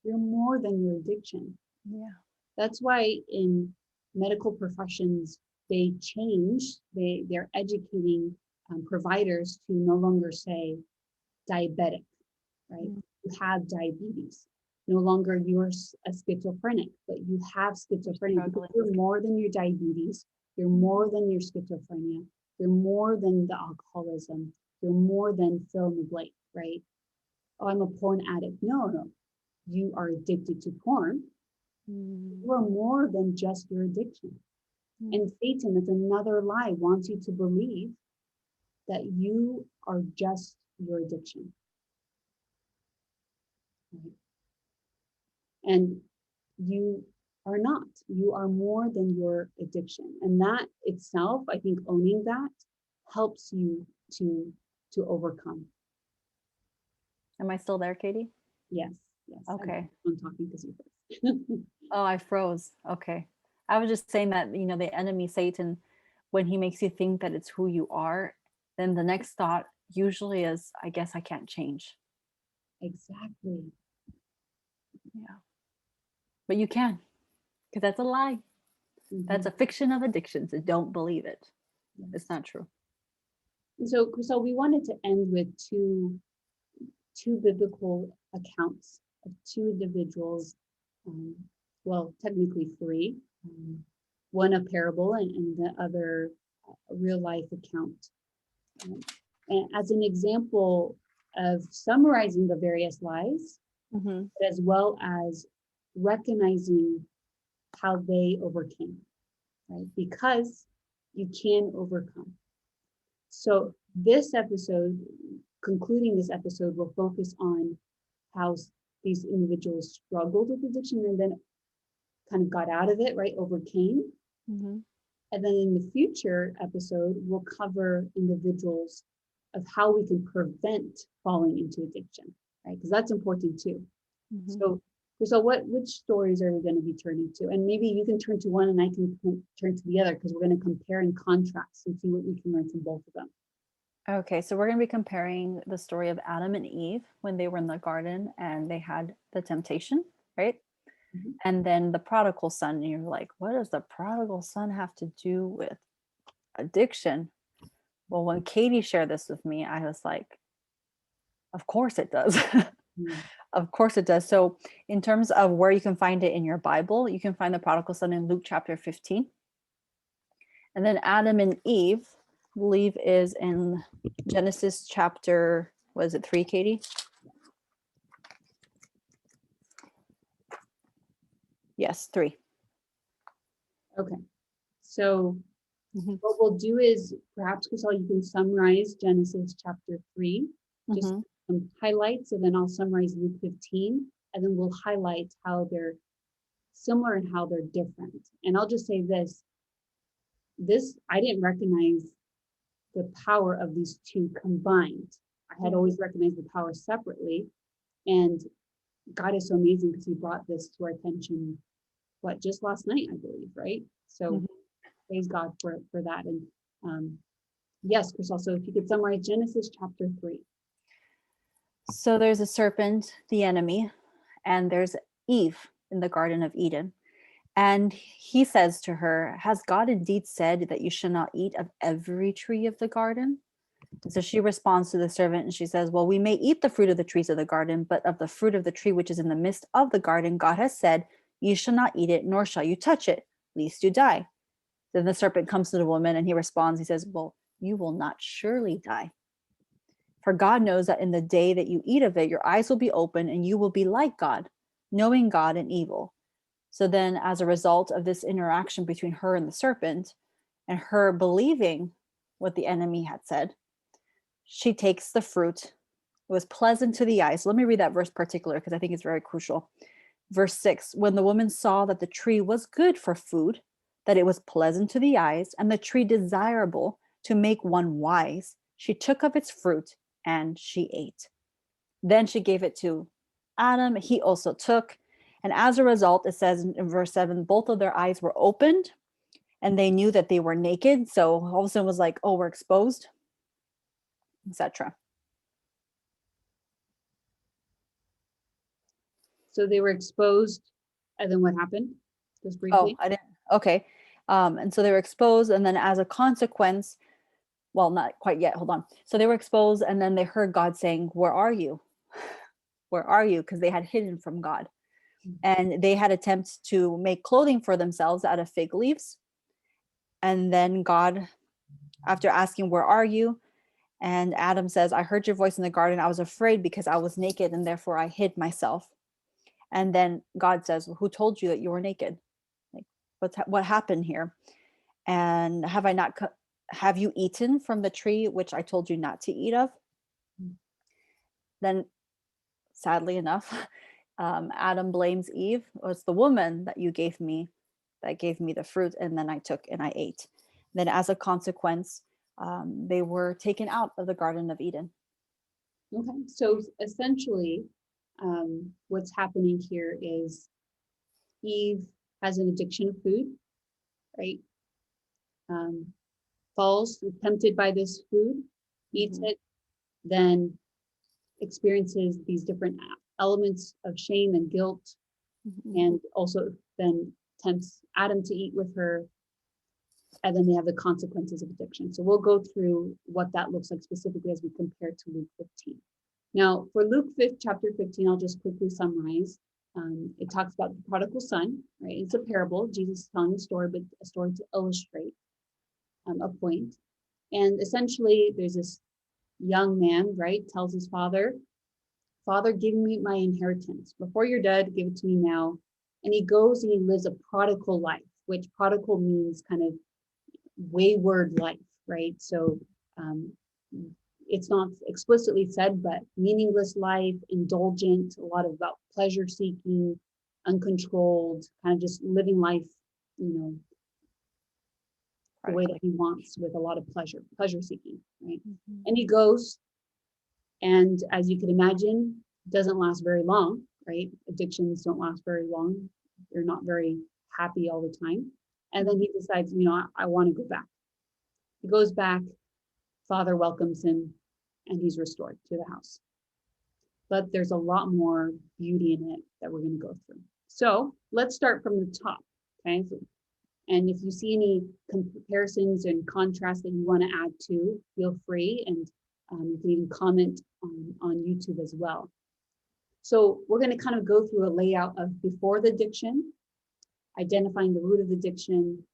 Speaker 1: You're more than your addiction.
Speaker 2: Yeah.
Speaker 1: That's why in medical professions, they're educating providers to no longer say diabetic, right?
Speaker 2: Mm.
Speaker 1: You have diabetes. No longer you're a schizophrenic, but you have schizophrenia because
Speaker 2: Struggling.
Speaker 1: you're more than your diabetes. You're more than your schizophrenia. You're more than the alcoholism. You're more than fill in the blank, right? Oh, I'm a porn addict. No. You are addicted to porn.
Speaker 2: Mm.
Speaker 1: You are more than just your addiction.
Speaker 2: Mm.
Speaker 1: And Satan, it's another lie, wants you to believe that you are just your addiction. Right? And you are not. You are more than your addiction. And that itself, I think owning that helps you to overcome.
Speaker 2: Am I still there, Katie?
Speaker 1: Yes.
Speaker 2: Okay.
Speaker 1: I'm talking because you first.
Speaker 2: Oh, I froze. Okay. I was just saying that, the enemy, Satan, when he makes you think that it's who you are, then the next thought usually is, I guess I can't change.
Speaker 1: Exactly.
Speaker 2: Yeah. But you can, because that's a lie. That's a fiction of addiction. So don't believe it.
Speaker 1: Yes.
Speaker 2: It's not true.
Speaker 1: And so, Crystal, we wanted to end with two biblical accounts of two individuals, well, technically three, one a parable and the other a real life account. And as an example of summarizing the various lies,
Speaker 2: Mm-hmm.
Speaker 1: as well as recognizing how they overcame, right? Because you can overcome. So this episode, concluding this episode, will focus on how these individuals struggled with addiction and then kind of got out of it, right? Overcame.
Speaker 2: Mm-hmm.
Speaker 1: And then in the future episode, we'll cover individuals of how we can prevent falling into addiction, right? Because that's important too.
Speaker 2: Mm-hmm.
Speaker 1: So which stories are we going to be turning to? And maybe you can turn to one and I can turn to the other because we're going to compare and contrast and see what we can learn from both of them.
Speaker 2: Okay, so we're going to be comparing the story of Adam and Eve when they were in the garden and they had the temptation, right?
Speaker 1: Mm-hmm.
Speaker 2: And then the prodigal son, and you're like, what does the prodigal son have to do with addiction? Well, when Katie shared this with me, I was like, of course it does.
Speaker 1: Mm-hmm.
Speaker 2: Of course it does. So, in terms of where you can find it in your Bible, you can find the prodigal son in Luke chapter 15. And then Adam and Eve, I believe, is in Genesis chapter, was it 3, Katie? Yes, 3.
Speaker 1: Okay. So
Speaker 2: Mm-hmm.
Speaker 1: what we'll do is perhaps, Crystal, you can summarize Genesis chapter 3, just
Speaker 2: Mm-hmm.
Speaker 1: some highlights, and then I'll summarize Luke 15, and then we'll highlight how they're similar and how they're different. And I'll just say this, I didn't recognize the power of these two combined. I had always recognized the power separately, and God is so amazing because he brought this to our attention, just last night, I believe, right? So
Speaker 2: Mm-hmm.
Speaker 1: praise God for that. And yes, Chris, also, if you could summarize Genesis chapter 3.
Speaker 2: So there's a serpent, the enemy, and there's Eve in the Garden of Eden. And he says to her, has God indeed said that you should not eat of every tree of the garden? And so she responds to the servant and she says, well, we may eat the fruit of the trees of the garden, but of the fruit of the tree which is in the midst of the garden, God has said, you shall not eat it, nor shall you touch it, lest you die. Then the serpent comes to the woman and he responds, he says, well, you will not surely die. For God knows that in the day that you eat of it, your eyes will be open and you will be like God, knowing God and evil. So then, as a result of this interaction between her and the serpent, and her believing what the enemy had said, she takes the fruit. It was pleasant to the eyes. Let me read that verse particular because I think it's very crucial. Verse 6, when the woman saw that the tree was good for food, that it was pleasant to the eyes, and the tree desirable to make one wise, she took of its fruit and she ate. Then she gave it to Adam. He also took. And as a result, it says in verse 7, both of their eyes were opened and they knew that they were naked. So all of a sudden it was like, oh, we're exposed, etc.
Speaker 1: So they were exposed, and then what happened? Just
Speaker 2: Oh,
Speaker 1: briefly.
Speaker 2: I didn't. Okay. And so they were exposed. And then as a consequence, well, not quite yet. Hold on. So they were exposed. And then they heard God saying, where are you? Where are you? Because they had hidden from God. And they had attempts to make clothing for themselves out of fig leaves. And then God, after asking, where are you? And Adam says, I heard your voice in the garden. I was afraid because I was naked and therefore I hid myself. And then God says, well, who told you that you were naked? Like, what happened here? And have you eaten from the tree which I told you not to eat of? Then, sadly enough, Adam blames Eve. Oh, it's the woman that you gave me, that gave me the fruit, and then I took and I ate. Then, as a consequence, they were taken out of the Garden of Eden.
Speaker 1: Okay, so essentially, what's happening here is Eve has an addiction of food, right? Falls, tempted by this food, eats
Speaker 2: Mhm.
Speaker 1: it, then experiences these different elements of shame and guilt,
Speaker 2: Mhm.
Speaker 1: and also then tempts Adam to eat with her, and then they have the consequences of addiction. So we'll go through what that looks like specifically as we compare to Luke 15. Now, for Luke 5, chapter 15, I'll just quickly summarize. It talks about the prodigal son, right? It's a parable. Jesus is telling a story, but a story to illustrate a point. And essentially, there's this young man, right? Tells his father, Father, give me my inheritance. Before you're dead, give it to me now. And he goes and he lives a prodigal life, which prodigal means kind of wayward life, right? So um, it's not explicitly said, but meaningless life, indulgent, a lot of about pleasure seeking, uncontrolled, kind of just living life, you know, the way that he wants with a lot of pleasure seeking, right?
Speaker 2: Mhm.
Speaker 1: And he goes, and as you can imagine, doesn't last very long, right? Addictions don't last very long. They're not very happy all the time. And then he decides, I want to go back. He goes back, father welcomes him, and he's restored to the house. But there's a lot more beauty in it that we're going to go through. So let's start from the top, okay? And if you see any comparisons and contrasts that you want to add to, feel free, and you can even comment on YouTube as well. So we're going to kind of go through a layout of before the addiction, identifying the root of the addiction,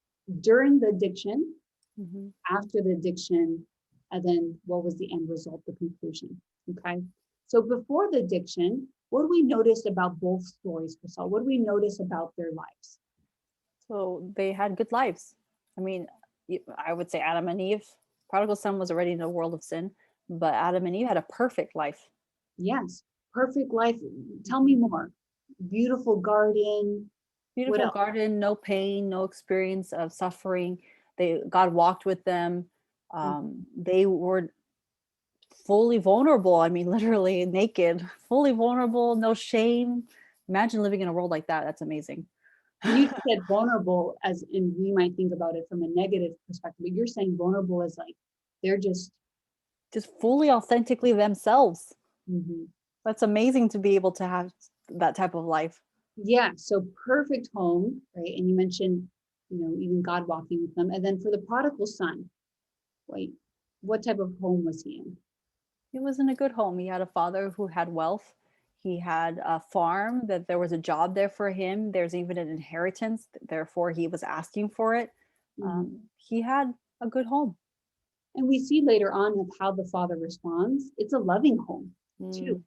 Speaker 1: during the addiction,
Speaker 2: Mhm.
Speaker 1: after the addiction, and then what was the end result, the conclusion. Okay. So before the addiction, what do we notice about both stories, Priscilla? What do we notice about their lives?
Speaker 2: So they had good lives. I mean, I would say Adam and Eve. Prodigal son was already in a world of sin, but Adam and Eve had a perfect life.
Speaker 1: Yes, perfect life. Tell me more. Beautiful garden. What
Speaker 2: Beautiful
Speaker 1: else?
Speaker 2: garden, no pain, no experience of suffering. God walked with them. They were fully vulnerable. I mean, literally naked, fully vulnerable, no shame. Imagine living in a world like that. That's amazing.
Speaker 1: And you said vulnerable as in we might think about it from a negative perspective, but you're saying vulnerable as like they're just
Speaker 2: Just fully authentically themselves.
Speaker 1: mhm.
Speaker 2: That's amazing to be able to have that type of life.
Speaker 1: Yeah, so perfect home, right? And you mentioned, even God walking with them. And then for the prodigal son, wait, what type of home was he in?
Speaker 2: He was in a good home. He had a father who had wealth. He had a farm, that there was a job there for him. There's even an inheritance, therefore he was asking for it.
Speaker 1: Mhm.
Speaker 2: He had a good home.
Speaker 1: And we see later on of how the father responds. It's a loving home too.
Speaker 2: Mm.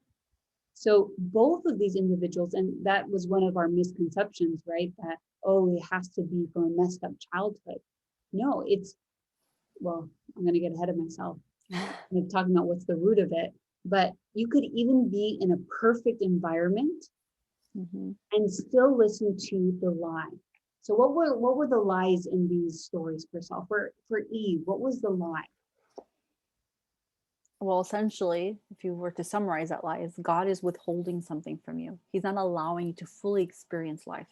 Speaker 1: So both of these individuals, and that was one of our misconceptions, right? That, oh, it has to be from a messed up childhood. No, well, I'm going to get ahead of myself. I'm talking about what's the root of it. But you could even be in a perfect environment
Speaker 2: Mhm.
Speaker 1: and still listen to the lie. So what were the lies in these stories, Priscilla? For Eve, what was the lie?
Speaker 2: Well, essentially, if you were to summarize that lie, is God is withholding something from you. He's not allowing you to fully experience life.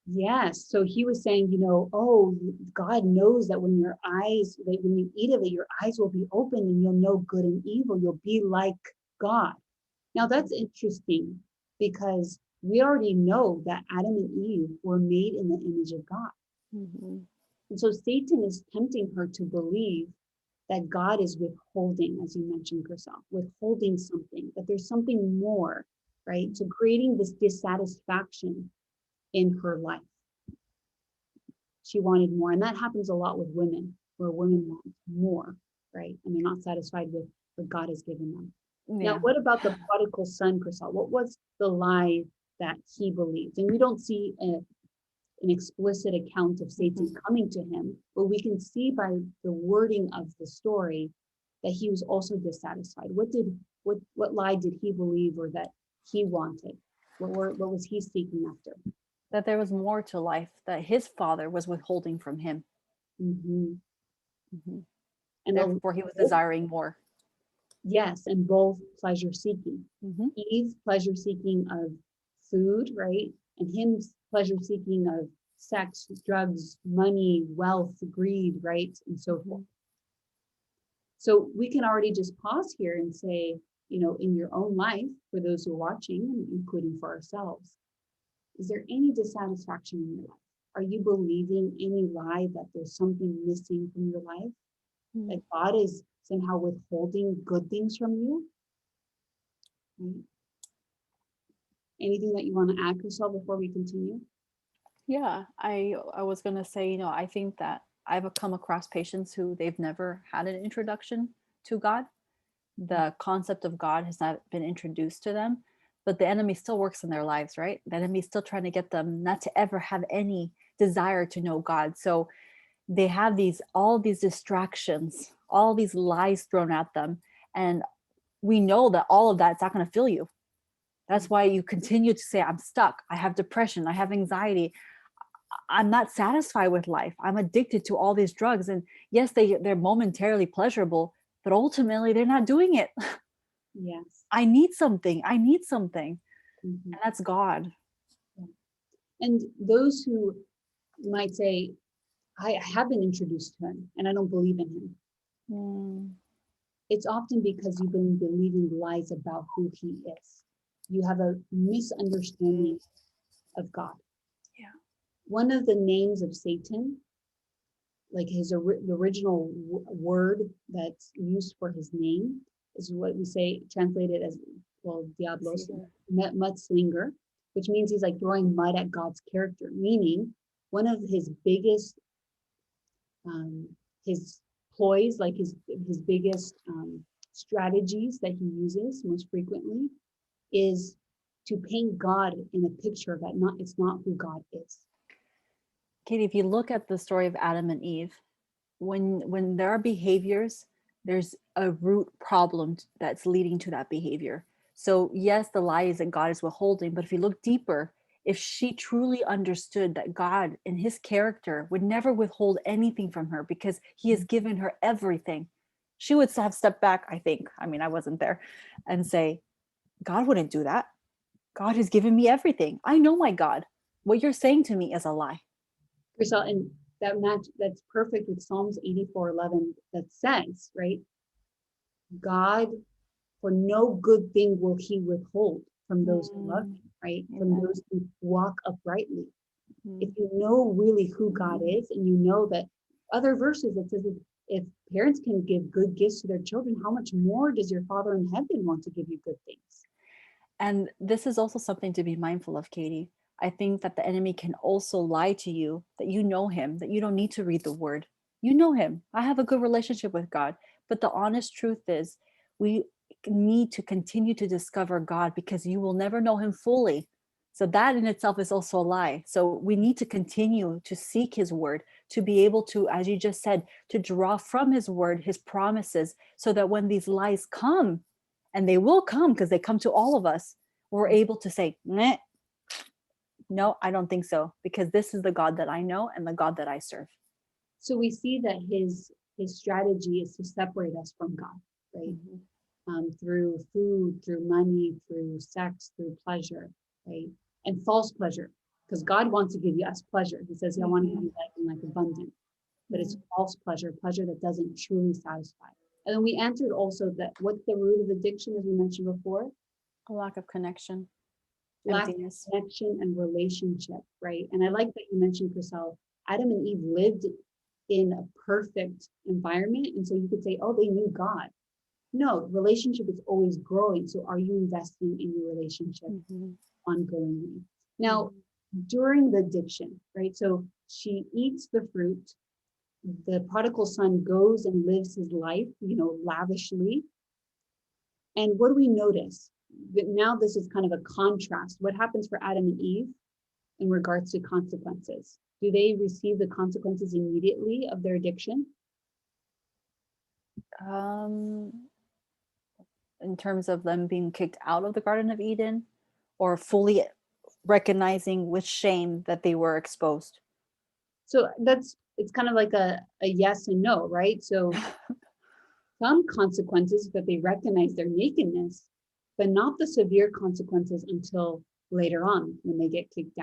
Speaker 1: Yes. So he was saying, oh, God knows that that when you eat of it, your eyes will be open and you'll know good and evil. You'll be like God. Now that's interesting because we already know that Adam and Eve were made in the image of God.
Speaker 2: Mhm.
Speaker 1: And so Satan is tempting her to believe that God is withholding, as you mentioned, Chriselle, withholding something, that there's something more, right? So creating this dissatisfaction in her life. She wanted more. And that happens a lot with women, where women want more, right? And they're not satisfied with what God has given them. Now,
Speaker 2: Yeah.
Speaker 1: what about the prodigal son, Chriselle? What was the lie that he believed? And we don't see an explicit account of Satan
Speaker 2: Mhm.
Speaker 1: coming to him, but we can see by the wording of the story that he was also dissatisfied. What lie did he believe or that he wanted? What was he seeking after?
Speaker 2: That there was more to life that his father was withholding from him.
Speaker 1: Mm-hmm.
Speaker 2: Mhm.
Speaker 1: And
Speaker 2: Therefore, he was desiring more.
Speaker 1: yes, and both pleasure seeking.
Speaker 2: Mhm.
Speaker 1: Eve pleasure seeking of food, right? And him's pleasure seeking of sex, drugs, money, wealth, greed, right? And so forth.
Speaker 2: Mhm.
Speaker 1: So we can already just pause here and say, in your own life, for those who are watching, including for ourselves, is there any dissatisfaction in your life? Are you believing any lie that there's something missing from your life? That
Speaker 2: Mhm.
Speaker 1: God is somehow withholding good things from you? Right? Anything that you want to add, Chriselle, before we continue?
Speaker 2: Yeah, I was gonna say, I think that I've come across patients who they've never had an introduction to God. The concept of God has not been introduced to them, but the enemy still works in their lives, right? The enemy is still trying to get them not to ever have any desire to know God. So they have all these distractions, all these lies thrown at them, and we know that all of that's not going to fill you. That's why you continue to say, I'm stuck, I have depression, I have anxiety, I'm not satisfied with life, I'm addicted to all these drugs. And yes, they're momentarily pleasurable, but ultimately they're not doing it.
Speaker 1: Yes.
Speaker 2: I need something, I need something,
Speaker 1: Mhm.
Speaker 2: and that's God.
Speaker 1: Yeah. And those who might say, I have been introduced to him and I don't believe in him.
Speaker 2: Mm,
Speaker 1: It's often because you've been believing lies about who he is. You have a misunderstanding of God.
Speaker 2: yeah.
Speaker 1: One of the names of Satan, like the original word that's used for his name, is what we say translated as, well,
Speaker 2: See
Speaker 1: diablos,
Speaker 2: there.
Speaker 1: mudslinger, which means he's like throwing mud at God's character. Meaning, one of his biggest um, his ploys, like his biggest strategies that he uses most frequently, is to paint God in a picture that it's not who God is.
Speaker 2: Katie, if you look at the story of Adam and Eve, when there are behaviors, there's a root problem that's leading to that behavior. So yes, the lie is that God is withholding, but if you look deeper, if she truly understood that God in his character would never withhold anything from her because he has given her everything, she would have stepped back, I think. I mean, I wasn't there, and say, God wouldn't do that. God has given me everything. I know my God. What you're saying to me is a lie.
Speaker 1: And that's perfect with Psalms 84:11 that says, right, God, for no good thing will he withhold from those who love
Speaker 2: Mm,
Speaker 1: him, right? From
Speaker 2: amen.
Speaker 1: those who walk uprightly. If
Speaker 2: Mm.
Speaker 1: you know really who God is, and you know that other verses that says if parents can give good gifts to their children, how much more does your Father in heaven want to give you good things?
Speaker 2: And this is also something to be mindful of, Katie. I think that the enemy can also lie to you that you know him, that you don't need to read the word. You know him. I have a good relationship with God. But the honest truth is, we need to continue to discover God because you will never know him fully. So that in itself is also a lie. So we need to continue to seek his word, to be able to, as you just said, to draw from his word, his promises, so that when these lies come, and they will come because they come to all of us, we're able to say, "Meh, no, I don't think so, because this is the God that I know and the God that I serve."
Speaker 1: So we see that his strategy is to separate us from God, right?
Speaker 2: Mhm.
Speaker 1: through food, through money, through sex, through pleasure, right? And false pleasure, because God wants to give you us pleasure. He says, I want to give you life in life abundant, but it's false pleasure, pleasure that doesn't truly satisfy. And then we answered also that what's the root of addiction, as we mentioned before?
Speaker 2: A lack of connection,
Speaker 1: Lack of
Speaker 2: emptiness.
Speaker 1: connection and relationship, right? And I like that you mentioned, Chriselle, Adam and Eve lived in a perfect environment. And so you could say, oh, they knew God. No, relationship is always growing. So are you investing in your relationship ongoingly? Now, during the addiction, right? So she eats the fruit. The prodigal son goes and lives his life, lavishly. And what do we notice? That now this is kind of a contrast. What happens for Adam and Eve in regards to consequences? Do they receive the consequences immediately of their addiction?
Speaker 2: In terms of them being kicked out of the Garden of Eden, or fully recognizing with shame that they were exposed?
Speaker 1: So it's kind of like a yes and no, right? So some consequences that they recognize their nakedness, but not the severe consequences until later on when they get kicked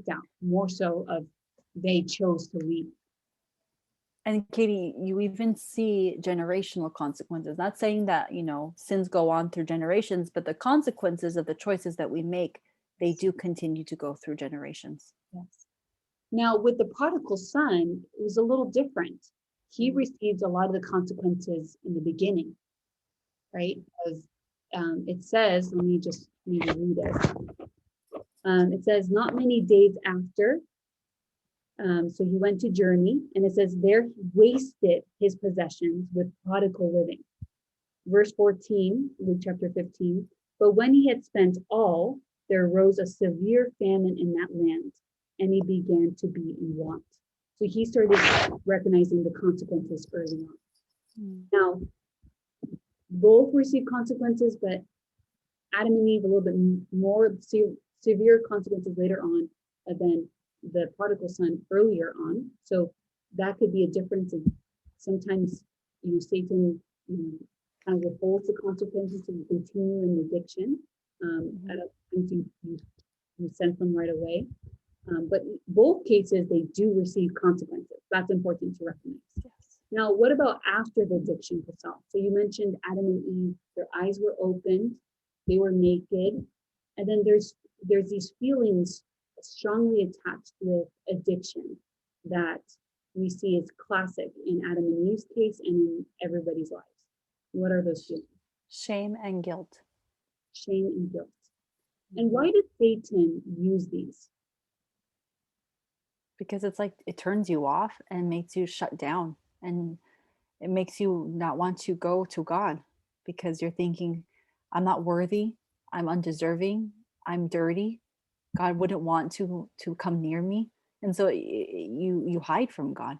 Speaker 1: out, more so of they chose to leave.
Speaker 2: And Katie, you even see generational consequences. Not saying that, sins go on through generations, but the consequences of the choices that we make, they do continue to go through generations.
Speaker 1: Yes. Now, with the prodigal son, it was a little different. He received a lot of the consequences in the beginning, right? Because it says, let me just read it. It says, not many days after, so he went to journey, and it says, there he wasted his possessions with prodigal living. Verse 14, Luke chapter 15, but when he had spent all, there arose a severe famine in that land, and he began to be in want. So he started recognizing the consequences early on. Now, both received consequences, but Adam and Eve a little bit more severe consequences later on than the prodigal son earlier on. So that could be a difference in sometimes, Satan kind of withholds the consequences so you continue in addiction. At a point you sense them right away. But both cases, they do receive consequences. That's important to recognize.
Speaker 2: Yes.
Speaker 1: Now, what about after the addiction, Chriselle? So you mentioned Adam and Eve, their eyes were opened, they were naked, and then there's these feelings strongly attached with addiction that we see as classic in Adam and Eve's case and in everybody's lives. What are those feelings?
Speaker 2: Shame and guilt.
Speaker 1: Shame and guilt. And why did Satan use these?
Speaker 2: Because it's like it turns you off and makes you shut down, and it makes you not want to go to God because you're thinking, I'm not worthy, I'm undeserving, I'm dirty. God wouldn't want to come near me, and so you hide from God.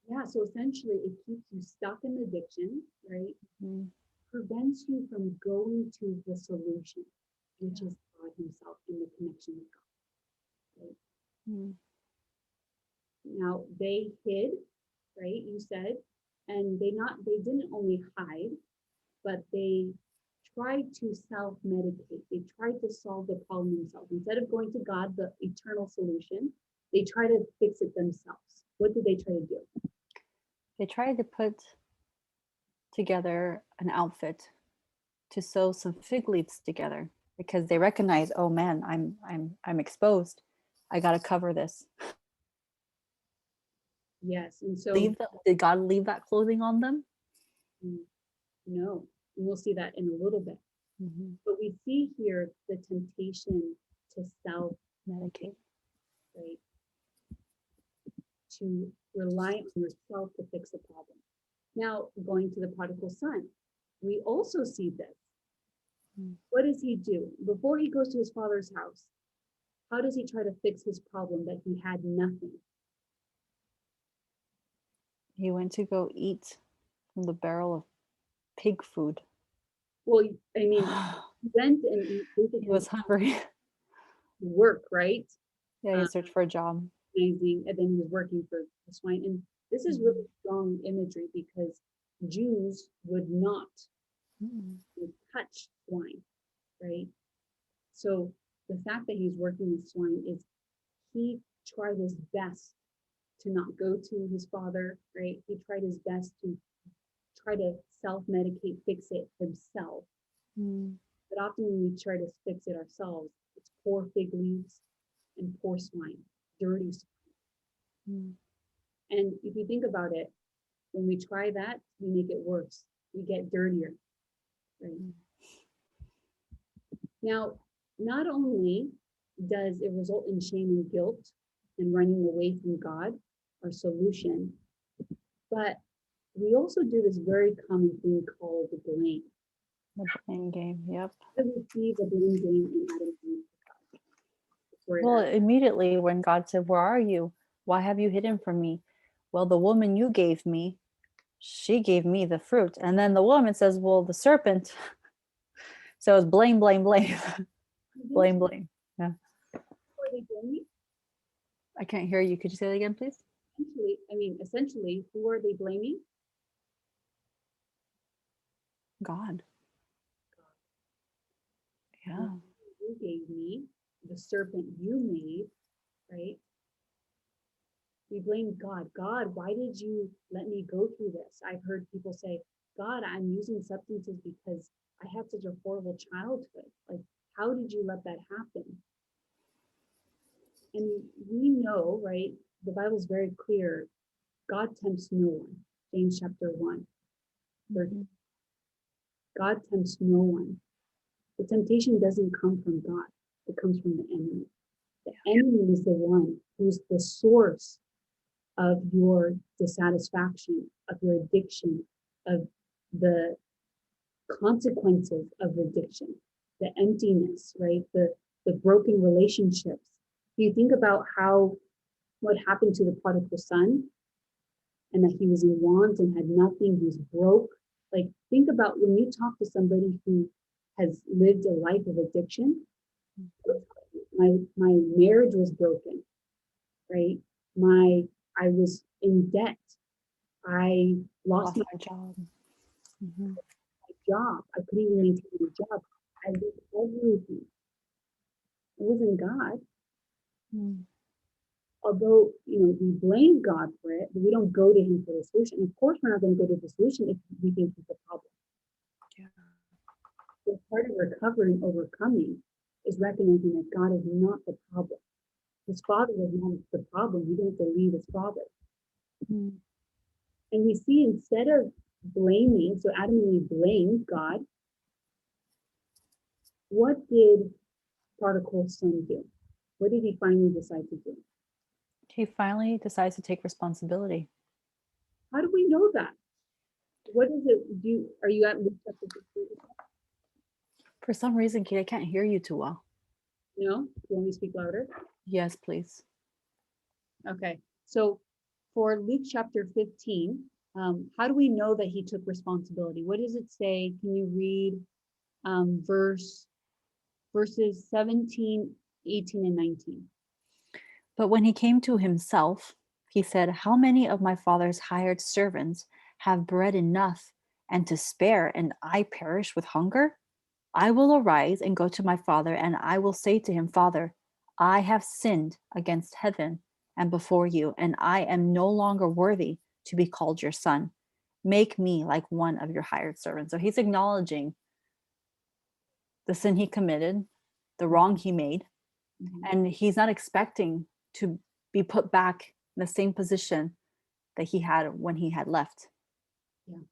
Speaker 1: Yeah, so essentially it keeps you stuck in addiction, right? Prevents you from going to the solution, which is God himself in the connection with God. Right? Now they hid, right? You said, and they didn't only hide, but they tried to self-medicate. They tried to solve the problem themselves. Instead of going to God, the eternal solution, they try to fix it themselves. What did they try to do?
Speaker 2: They tried to put together an outfit, to sew some fig leaves together, because they recognize, oh man, I'm exposed. I got to cover this.
Speaker 1: Yes, and so
Speaker 2: Did God leave that clothing on them?
Speaker 1: no, and we'll see that in a little bit. But we see here the temptation to self-medicate, right? To rely on yourself to fix the problem. Now, going to the prodigal son, we also see this. What does he do? Before he goes to his father's house, how does he try to fix his problem that he had nothing?
Speaker 2: He went to go eat from the barrel of pig food.
Speaker 1: Well, I mean, he went and
Speaker 2: he was hungry.
Speaker 1: Work, right?
Speaker 2: Yeah, he searched for a job.
Speaker 1: Amazing. And then he was working for the swine. And this is really strong imagery because Jews would not
Speaker 2: Mm.
Speaker 1: and touch swine, right? So the fact that he was working with swine is he tried his best to not go to his father, right? He tried his best to try to self-medicate, fix it himself.
Speaker 2: Mm.
Speaker 1: But often when we try to fix it ourselves, it's poor fig leaves and poor swine, dirty swine.
Speaker 2: Mm.
Speaker 1: And if you think about it, when we try that, we make it worse. We get dirtier, right?
Speaker 2: Mm.
Speaker 1: Now, not only does it result in shame and guilt and running away from God, our solution, but we also do this very common thing called the blame.
Speaker 2: The blame game. Yep.
Speaker 1: So we see the blame game in Adam and Eve. Where
Speaker 2: Well,
Speaker 1: that,
Speaker 2: immediately when God said, "Where are you? Why have you hidden from me?" Well, the woman you gave me, she gave me the fruit. And then the woman says, "Well, the serpent." So it's blame, blame, blame, blame, blame. Yeah.
Speaker 1: where they blame,
Speaker 2: I can't hear you. Could you say that again, please?
Speaker 1: essentially, who are they blaming?
Speaker 2: God.
Speaker 1: The
Speaker 2: Yeah.
Speaker 1: you gave me, the serpent you made, right? We blame God. God, why did you let me go through this? I've heard people say, God, I'm using substances because I had such a horrible childhood. Like, how did you let that happen? And we know, right? The Bible's very clear. God tempts no one. James chapter 1.
Speaker 2: Mhm.
Speaker 1: God tempts no one. The temptation doesn't come from God. It comes from the enemy. The enemy is the one who's the source of your dissatisfaction, of your addiction, of the consequences of addiction, the emptiness, right? The broken relationships. You think about how what happened to the prodigal son and that he was in want and had nothing, he was broke. Like think about when you talk to somebody who has lived a life of addiction, my marriage was broken, right? My I was in debt. I lost
Speaker 2: Lost
Speaker 1: my
Speaker 2: my job. Mhm.
Speaker 1: job. I couldn't even maintain a job. I did everything. It wasn't God.
Speaker 2: Mm.
Speaker 1: Although, we blame God for it, but we don't go to him for the solution. Of course, we're not going to go to the solution if we think he's the problem.
Speaker 2: Yeah.
Speaker 1: So part of recovering, overcoming, is recognizing that God is not the problem. His father is not the problem. We don't have to leave his father.
Speaker 2: Mm.
Speaker 1: And we see instead of blaming, so Adam and Eve blamed God, what did prodigal son do? What did he finally decide to do?
Speaker 2: He finally decides to take responsibility.
Speaker 1: How do we know that? What is it? Are you at Luke chapter 15?
Speaker 2: For some reason, Kate, I can't hear you too well.
Speaker 1: No? You want me to speak louder?
Speaker 2: Yes, please.
Speaker 1: Okay. So for Luke chapter 15, how do we know that he took responsibility? What does it say? Can you read verses 17, 18, and 19?
Speaker 2: But when he came to himself, he said, "How many of my father's hired servants have bread enough and to spare, and I perish with hunger? I will arise and go to my father, and I will say to him, Father, I have sinned against heaven and before you, and I am no longer worthy to be called your son. Make me like one of your hired servants." So he's acknowledging the sin he committed, the wrong he made,
Speaker 1: Mhm.
Speaker 2: and he's not expecting to be put back in the same position that he had when he had left.
Speaker 1: Yeah.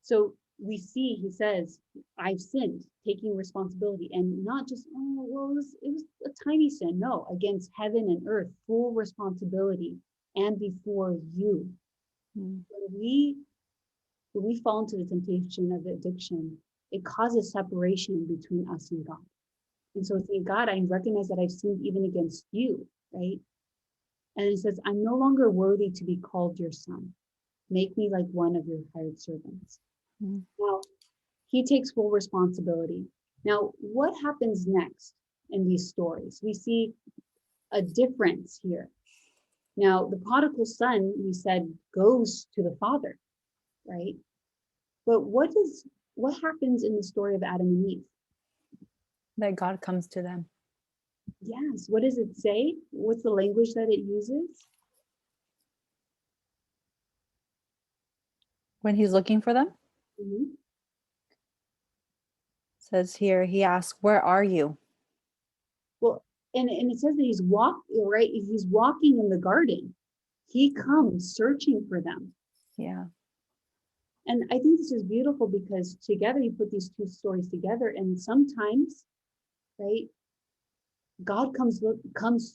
Speaker 1: So we see, he says, I've sinned, taking responsibility, and not just, oh, well, it was a tiny sin. No, against heaven and earth, full responsibility, and before you.
Speaker 2: Mm.
Speaker 1: When we fall into the temptation of addiction, it causes separation between us and God. And so it's saying, God, I recognize that I've sinned even against you, right? And it says, I'm no longer worthy to be called your son. Make me like one of your hired servants.
Speaker 2: Mm.
Speaker 1: Now, he takes full responsibility. Now, what happens next in these stories? We see a difference here. Now, the prodigal son, we said, goes to the father, right? But what does what happens in the story of Adam and Eve?
Speaker 2: That God comes to them.
Speaker 1: Yes. What does it say? What's the language that it uses?
Speaker 2: When he's looking for them,
Speaker 1: Mhm.
Speaker 2: says here, he asks, "Where are you?"
Speaker 1: Well, and it says that he's right? He's walking in the garden. He comes searching for them.
Speaker 2: Yeah.
Speaker 1: And I think this is beautiful because together you put these two stories together, and sometimes, right, God comes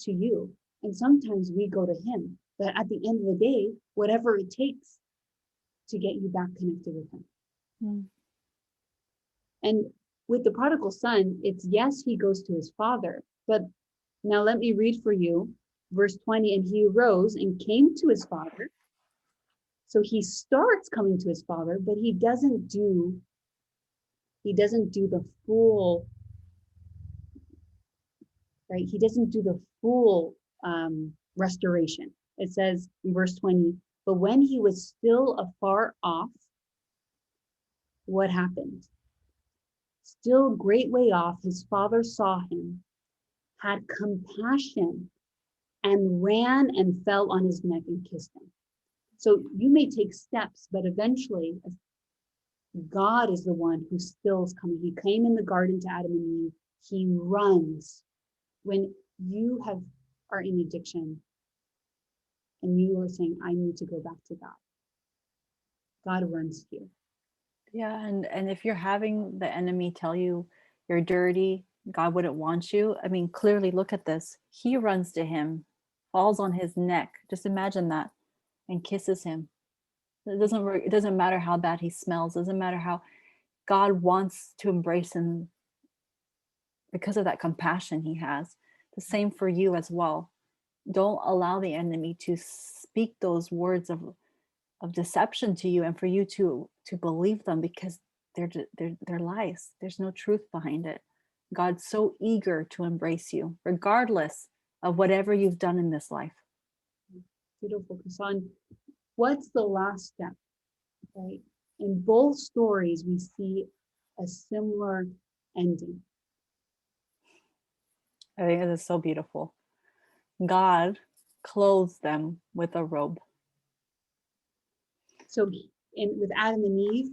Speaker 1: to you, and sometimes we go to him. But at the end of the day, whatever it takes to get you back connected with him.
Speaker 2: Mm.
Speaker 1: And with the prodigal son, it's yes, he goes to his father. But now let me read for you verse 20. And he arose and came to his father. So he starts coming to his father, but he doesn't do the full, right? He doesn't do the full restoration. It says in verse 20, but when he was still afar off, what happened? Still great way off, his father saw him, had compassion, and ran and fell on his neck and kissed him. So you may take steps, but eventually God is the one who still is coming. He came in the garden to Adam and Eve. He runs. When you are in addiction and you are saying, I need to go back to God, God runs to you.
Speaker 2: Yeah, and if you're having the enemy tell you you're dirty, God wouldn't want you. I mean, clearly look at this. He runs to him, falls on his neck. Just imagine that, and kisses him. It doesn't matter how bad he smells. It doesn't matter how God wants to embrace him because of that compassion he has. The same for you as well. Don't allow the enemy to speak those words of deception to you and for you to believe them, because they're lies. There's no truth behind it. God's so eager to embrace you regardless of whatever you've done in this life.
Speaker 1: Beautiful, Kasan. What's the last step, right? In both stories, we see a similar ending.
Speaker 2: I think it is so beautiful. God clothes them with a robe.
Speaker 1: So with Adam and Eve,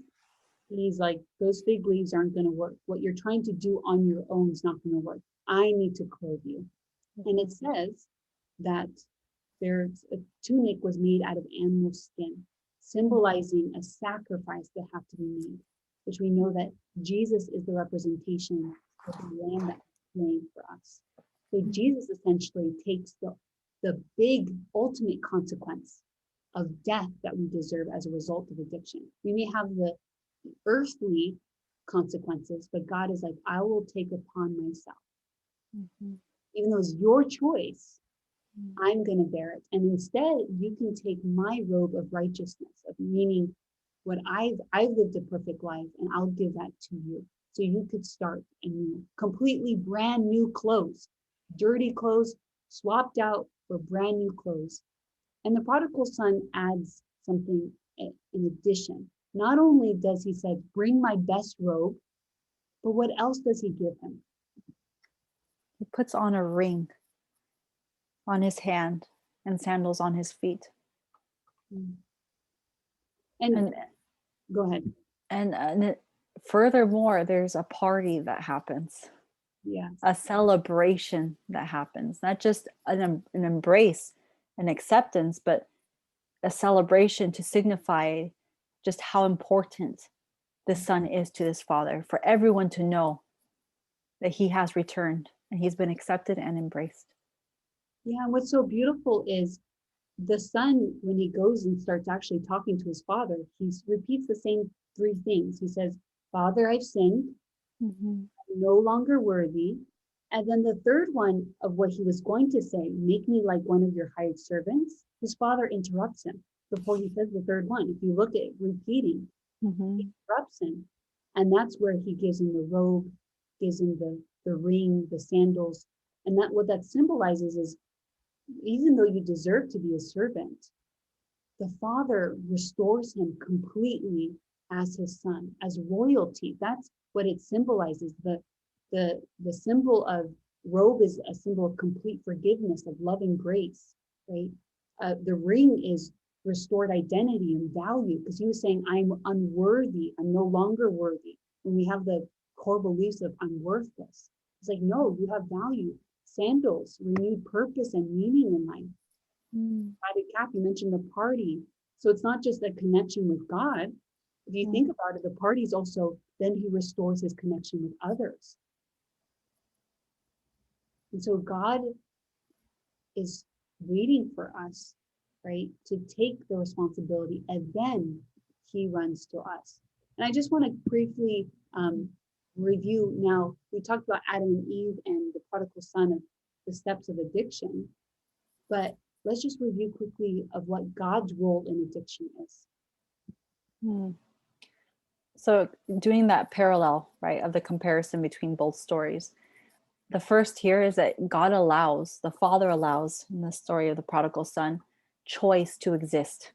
Speaker 1: he's like, those fig leaves aren't going to work. What you're trying to do on your own is not going to work. I need to clothe you. And it says that there's a tunic was made out of animal skin, symbolizing a sacrifice that had to be made, which we know that Jesus is the representation of the lamb that was slain for us. So Jesus essentially takes the big ultimate consequence of death that we deserve as a result of addiction. We may have the earthly consequences, but God is like, I will take upon myself. Mm-hmm. Even though it's your choice, I'm going to bear it. And instead, you can take my robe of righteousness, of meaning what I've lived a perfect life, and I'll give that to you. So you could start anew, completely brand new clothes, dirty clothes swapped out for brand new clothes. And the prodigal son adds something in addition. Not only does he say, bring my best robe, but what else does he give him?
Speaker 2: He puts on a ring on his hand and sandals on his feet.
Speaker 1: And go ahead.
Speaker 2: And furthermore, there's a party that happens.
Speaker 1: Yes.
Speaker 2: A celebration that happens, not just an embrace, an acceptance, but a celebration to signify just how important the son is to his father, for everyone to know that he has returned and he's been accepted and embraced.
Speaker 1: Yeah, what's so beautiful is the son, when he goes and starts actually talking to his father, he repeats the same three things. He says, Father, I've sinned. Mm-hmm. I'm no longer worthy. And then the third one of what he was going to say, make me like one of your hired servants, his father interrupts him before he says the third one. If you look at repeating, mm-hmm. He interrupts him. And that's where he gives him the robe, gives him the ring, the sandals. And that what that symbolizes is, even though you deserve to be a servant, the father restores him completely as his son, as royalty. That's what it symbolizes. The symbol of robe is a symbol of complete forgiveness, of loving grace, right? The ring is restored identity and value, because he was saying, I'm unworthy, I'm no longer worthy. When we have the core beliefs of I'm worthless, it's like, no, you have value. Sandals, renewed purpose and meaning in life. Private cap, you mentioned the party. So it's not just a connection with God. If you think about it, the party is also, then he restores his connection with others. And so God is waiting for us, right, to take the responsibility, and then he runs to us. And I just want to briefly review now. We talked about Adam and Eve and the prodigal son, of the steps of addiction, but let's just review quickly of what God's role in addiction is.
Speaker 2: So doing that parallel, right, of the comparison between both stories, the first here is that God allows, the father allows, in the story of the prodigal son, choice to exist.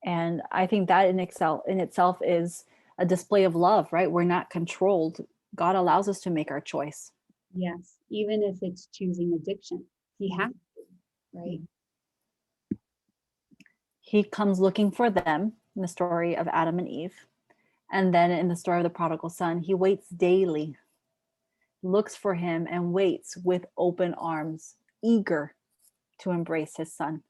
Speaker 2: And I think that in itself is a display of love, right? We're not controlled. God allows us to make our choice.
Speaker 1: Yes, even if it's choosing addiction, he has to, right?
Speaker 2: He comes looking for them in the story of Adam and Eve. And then in the story of the prodigal son, he waits daily, looks for him and waits with open arms, eager to embrace his son.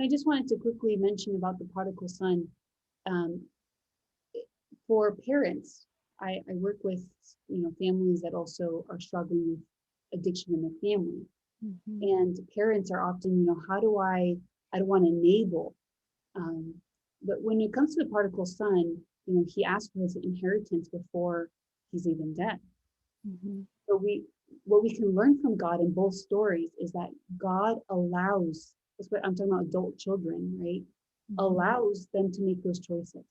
Speaker 1: I just wanted to quickly mention about the prodigal son. For parents, I work with families that also are struggling with addiction in their family. And parents are often, how do I don't want to enable. But when it comes to the prodigal son, he asked for his inheritance before he's even dead. So what we can learn from God in both stories is that God allows, that's what I'm talking about, adult children, right? Allows them to make those choices.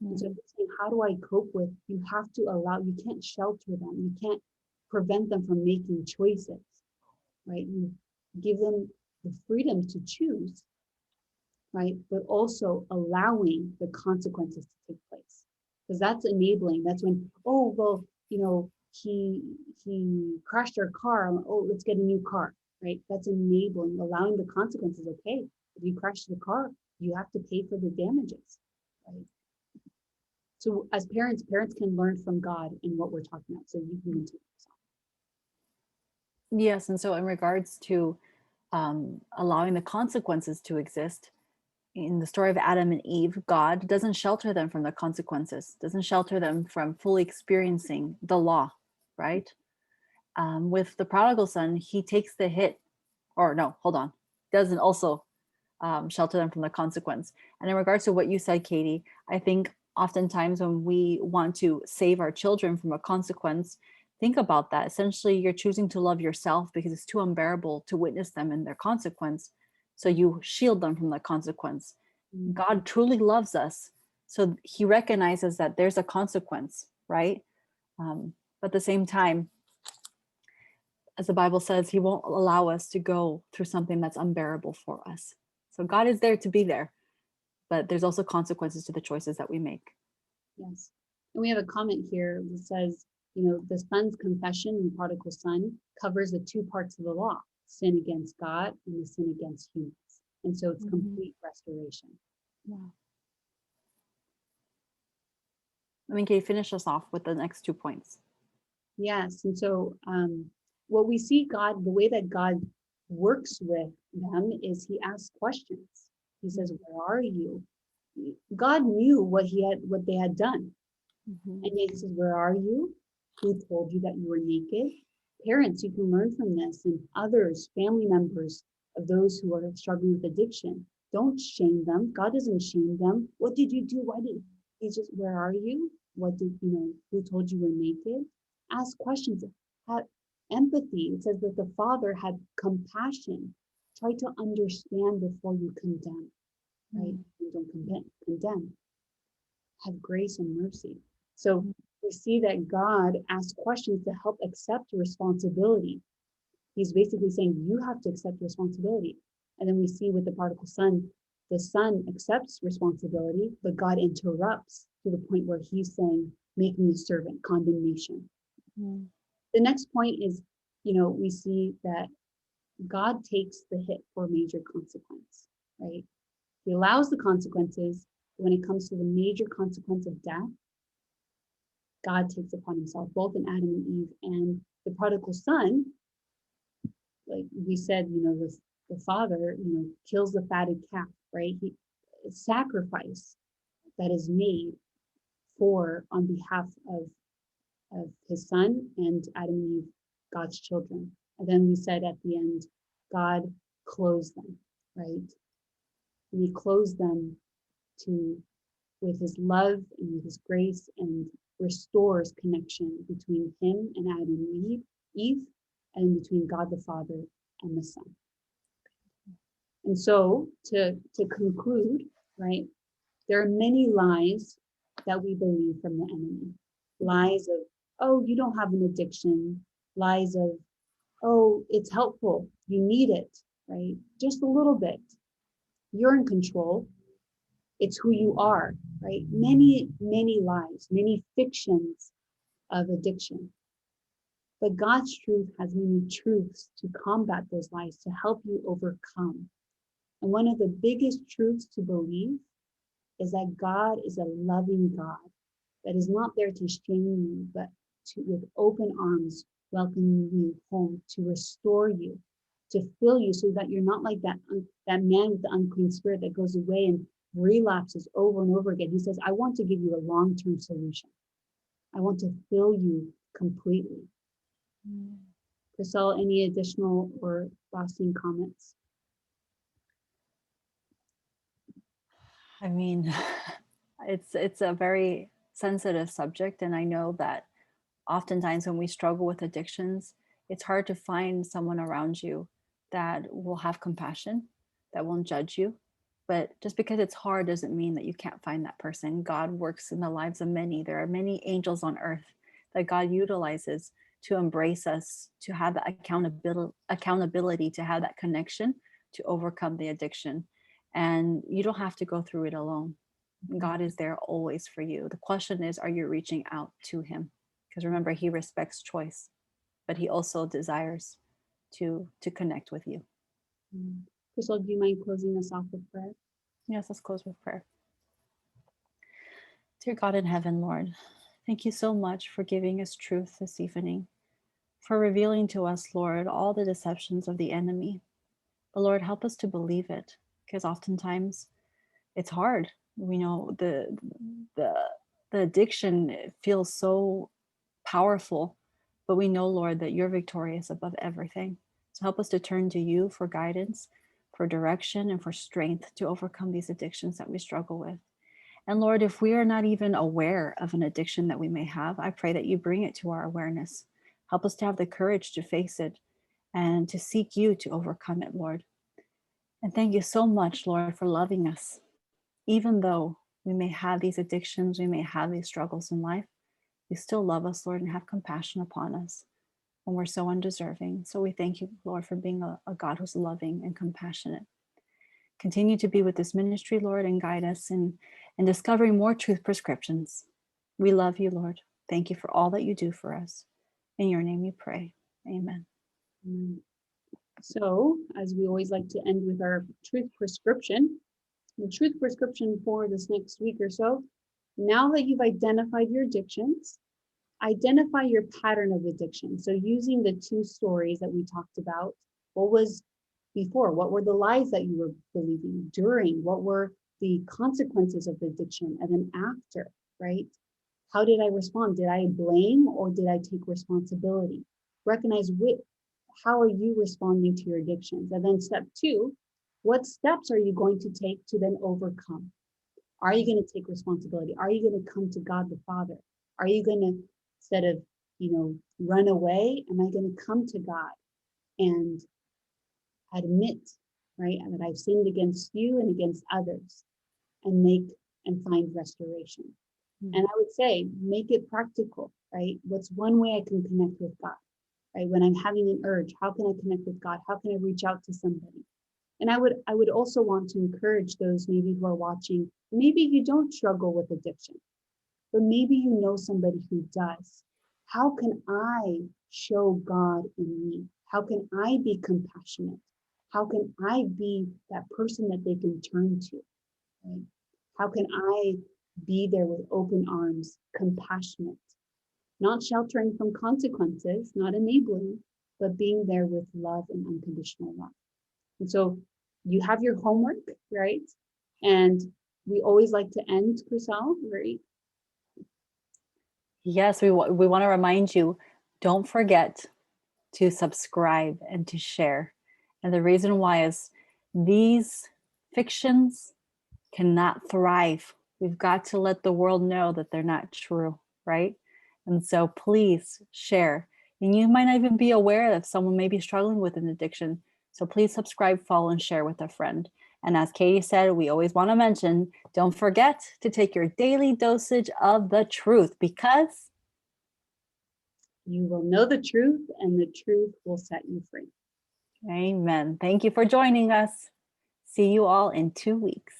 Speaker 1: And so saying, how do I cope with, you have to allow, you can't shelter them, you can't prevent them from making choices, right? You give them the freedom to choose, right? But also allowing the consequences to take place. Because that's enabling. That's when, oh, well, he crashed our car. Oh, let's get a new car, right? That's enabling, allowing the consequences. Okay, if you crash the car, you have to pay for the damages, right? So as parents can learn from God in what we're talking about. So you can continue.
Speaker 2: Yes, and so in regards to allowing the consequences to exist, in the story of Adam and Eve, God doesn't shelter them from the consequences, doesn't shelter them from fully experiencing the law, right? With the prodigal son, he takes the hit, or no, hold on, doesn't also shelter them from the consequence. And in regards to what you said, Katie, I think oftentimes when we want to save our children from a consequence, think about that. Essentially, you're choosing to love yourself because it's too unbearable to witness them in their consequence. So you shield them from the consequence. God truly loves us. So he recognizes that there's a consequence, right? But at the same time, as the Bible says, he won't allow us to go through something that's unbearable for us. So God is there to be there, but there's also consequences to the choices that we make.
Speaker 1: Yes. And we have a comment here that says, the son's confession in the prodigal son covers the two parts of the law, sin against God and the sin against humans. And so it's complete restoration.
Speaker 2: Wow. I mean, can you finish us off with the next 2 points?
Speaker 1: Yes. And so what we see God, the way that God works with them is he asks questions. He says, where are you? God knew what they had done. And yet he says, where are you? Who told you that you were naked? Parents, you can learn from this, and others, family members of those who are struggling with addiction. Don't shame them. God doesn't shame them. What did you do? He's just, where are you? Who told you were naked? Ask questions. Have empathy. It says that the father had compassion. Try to understand before you condemn, right? You don't condemn. Have grace and mercy. So we see that God asks questions to help accept responsibility. He's basically saying, you have to accept responsibility. And then we see with the prodigal son, the son accepts responsibility, but God interrupts to the point where he's saying, make me a servant, condemnation.
Speaker 2: Mm.
Speaker 1: The next point is, we see that God takes the hit for major consequence, right? He allows the consequences. When it comes to the major consequence of death, God takes upon himself, both in Adam and Eve. And the prodigal son, like we said, the father, kills the fatted calf, right? Sacrifice that is made on behalf of his son and Adam and Eve, God's children. And then we said at the end, God clothes them, right? And he clothes them with his love and with his grace, and restores connection between him and Adam and Eve, and between God the Father and the Son. And so to conclude, right, there are many lies that we believe from the enemy. Lies of, oh, you don't have an addiction. Lies of, oh, it's helpful. You need it, right? Just a little bit. You're in control. It's who you are, right? Many, many lies, many fictions of addiction. But God's truth has many truths to combat those lies, to help you overcome. And one of the biggest truths to believe is that God is a loving God that is not there to shame you, but with open arms welcoming you home, to restore you, to fill you, so that you're not like that man with the unclean spirit that goes away and relapses over and over again. He says, I want to give you a long-term solution. I want to fill you completely. Priscilla, any additional or lasting comments?
Speaker 2: I mean, it's a very sensitive subject, and I know that oftentimes when we struggle with addictions, it's hard to find someone around you that will have compassion, that won't judge you. But just because it's hard doesn't mean that you can't find that person. God works in the lives of many. There are many angels on earth that God utilizes to embrace us, to have that accountability, to have that connection, to overcome the addiction. And you don't have to go through it alone. God is there always for you. The question is, are you reaching out to him? Because remember, he respects choice, but he also desires to connect with you.
Speaker 1: Crystal, do you mind closing us off with prayer?
Speaker 2: Yes, let's close with prayer. Dear God in heaven, Lord, thank you so much for giving us truth this evening, for revealing to us, Lord, all the deceptions of the enemy. But Lord, help us to believe it, because oftentimes it's hard. We know the addiction feels so powerful, but we know, Lord, that you're victorious above everything. So help us to turn to you for guidance, for direction, and for strength to overcome these addictions that we struggle with. And Lord, if we are not even aware of an addiction that we may have, I pray that you bring it to our awareness. Help us to have the courage to face it and to seek you to overcome it, Lord. And thank you so much, Lord, for loving us. Even though we may have these addictions, we may have these struggles in life, you still love us, Lord, and have compassion upon us when we're so undeserving. So we thank you, Lord, for being a God who's loving and compassionate. Continue to be with this ministry, Lord, and guide us in discovering more truth prescriptions. We love you, Lord. Thank you for all that you do for us. In your name we pray. Amen.
Speaker 1: So, as we always like to end with our truth prescription, the truth prescription for this next week or so, now that you've identified your addictions, identify your pattern of addiction. So using the two stories that we talked about, what was before? What were the lies that you were believing during? What were the consequences of the addiction? And then after, right? How did I respond? Did I blame or did I take responsibility? Recognize how are you responding to your addictions? And then step two, what steps are you going to take to then overcome? Are you going to take responsibility? Are you going to come to God the Father? Are you going to, instead of, run away, am I going to come to God and admit, right, that I've sinned against you and against others, and find restoration? And I would say, make it practical, right? What's one way I can connect with God, right? When I'm having an urge, how can I connect with God? How can I reach out to somebody? And I would also want to encourage those maybe who are watching, maybe you don't struggle with addiction, but maybe you know somebody who does. How can I show God in me? How can I be compassionate? How can I be that person that they can turn to? Right? How can I be there with open arms, compassionate, not sheltering from consequences, not enabling, but being there with love and unconditional love? And so you have your homework, right? And we always like to end, Chriselle, right?
Speaker 2: Yes, we want to remind you, don't forget to subscribe and to share. And the reason why is these fictions cannot thrive. We've got to let the world know that they're not true, right? And so please share. And you might not even be aware that someone may be struggling with an addiction. So please subscribe, follow, and share with a friend. And as Katie said, we always want to mention, don't forget to take your daily dosage of the truth, because
Speaker 1: You will know the truth, and the truth will set you free.
Speaker 2: amen. Thank you for joining us. See you all in 2 weeks.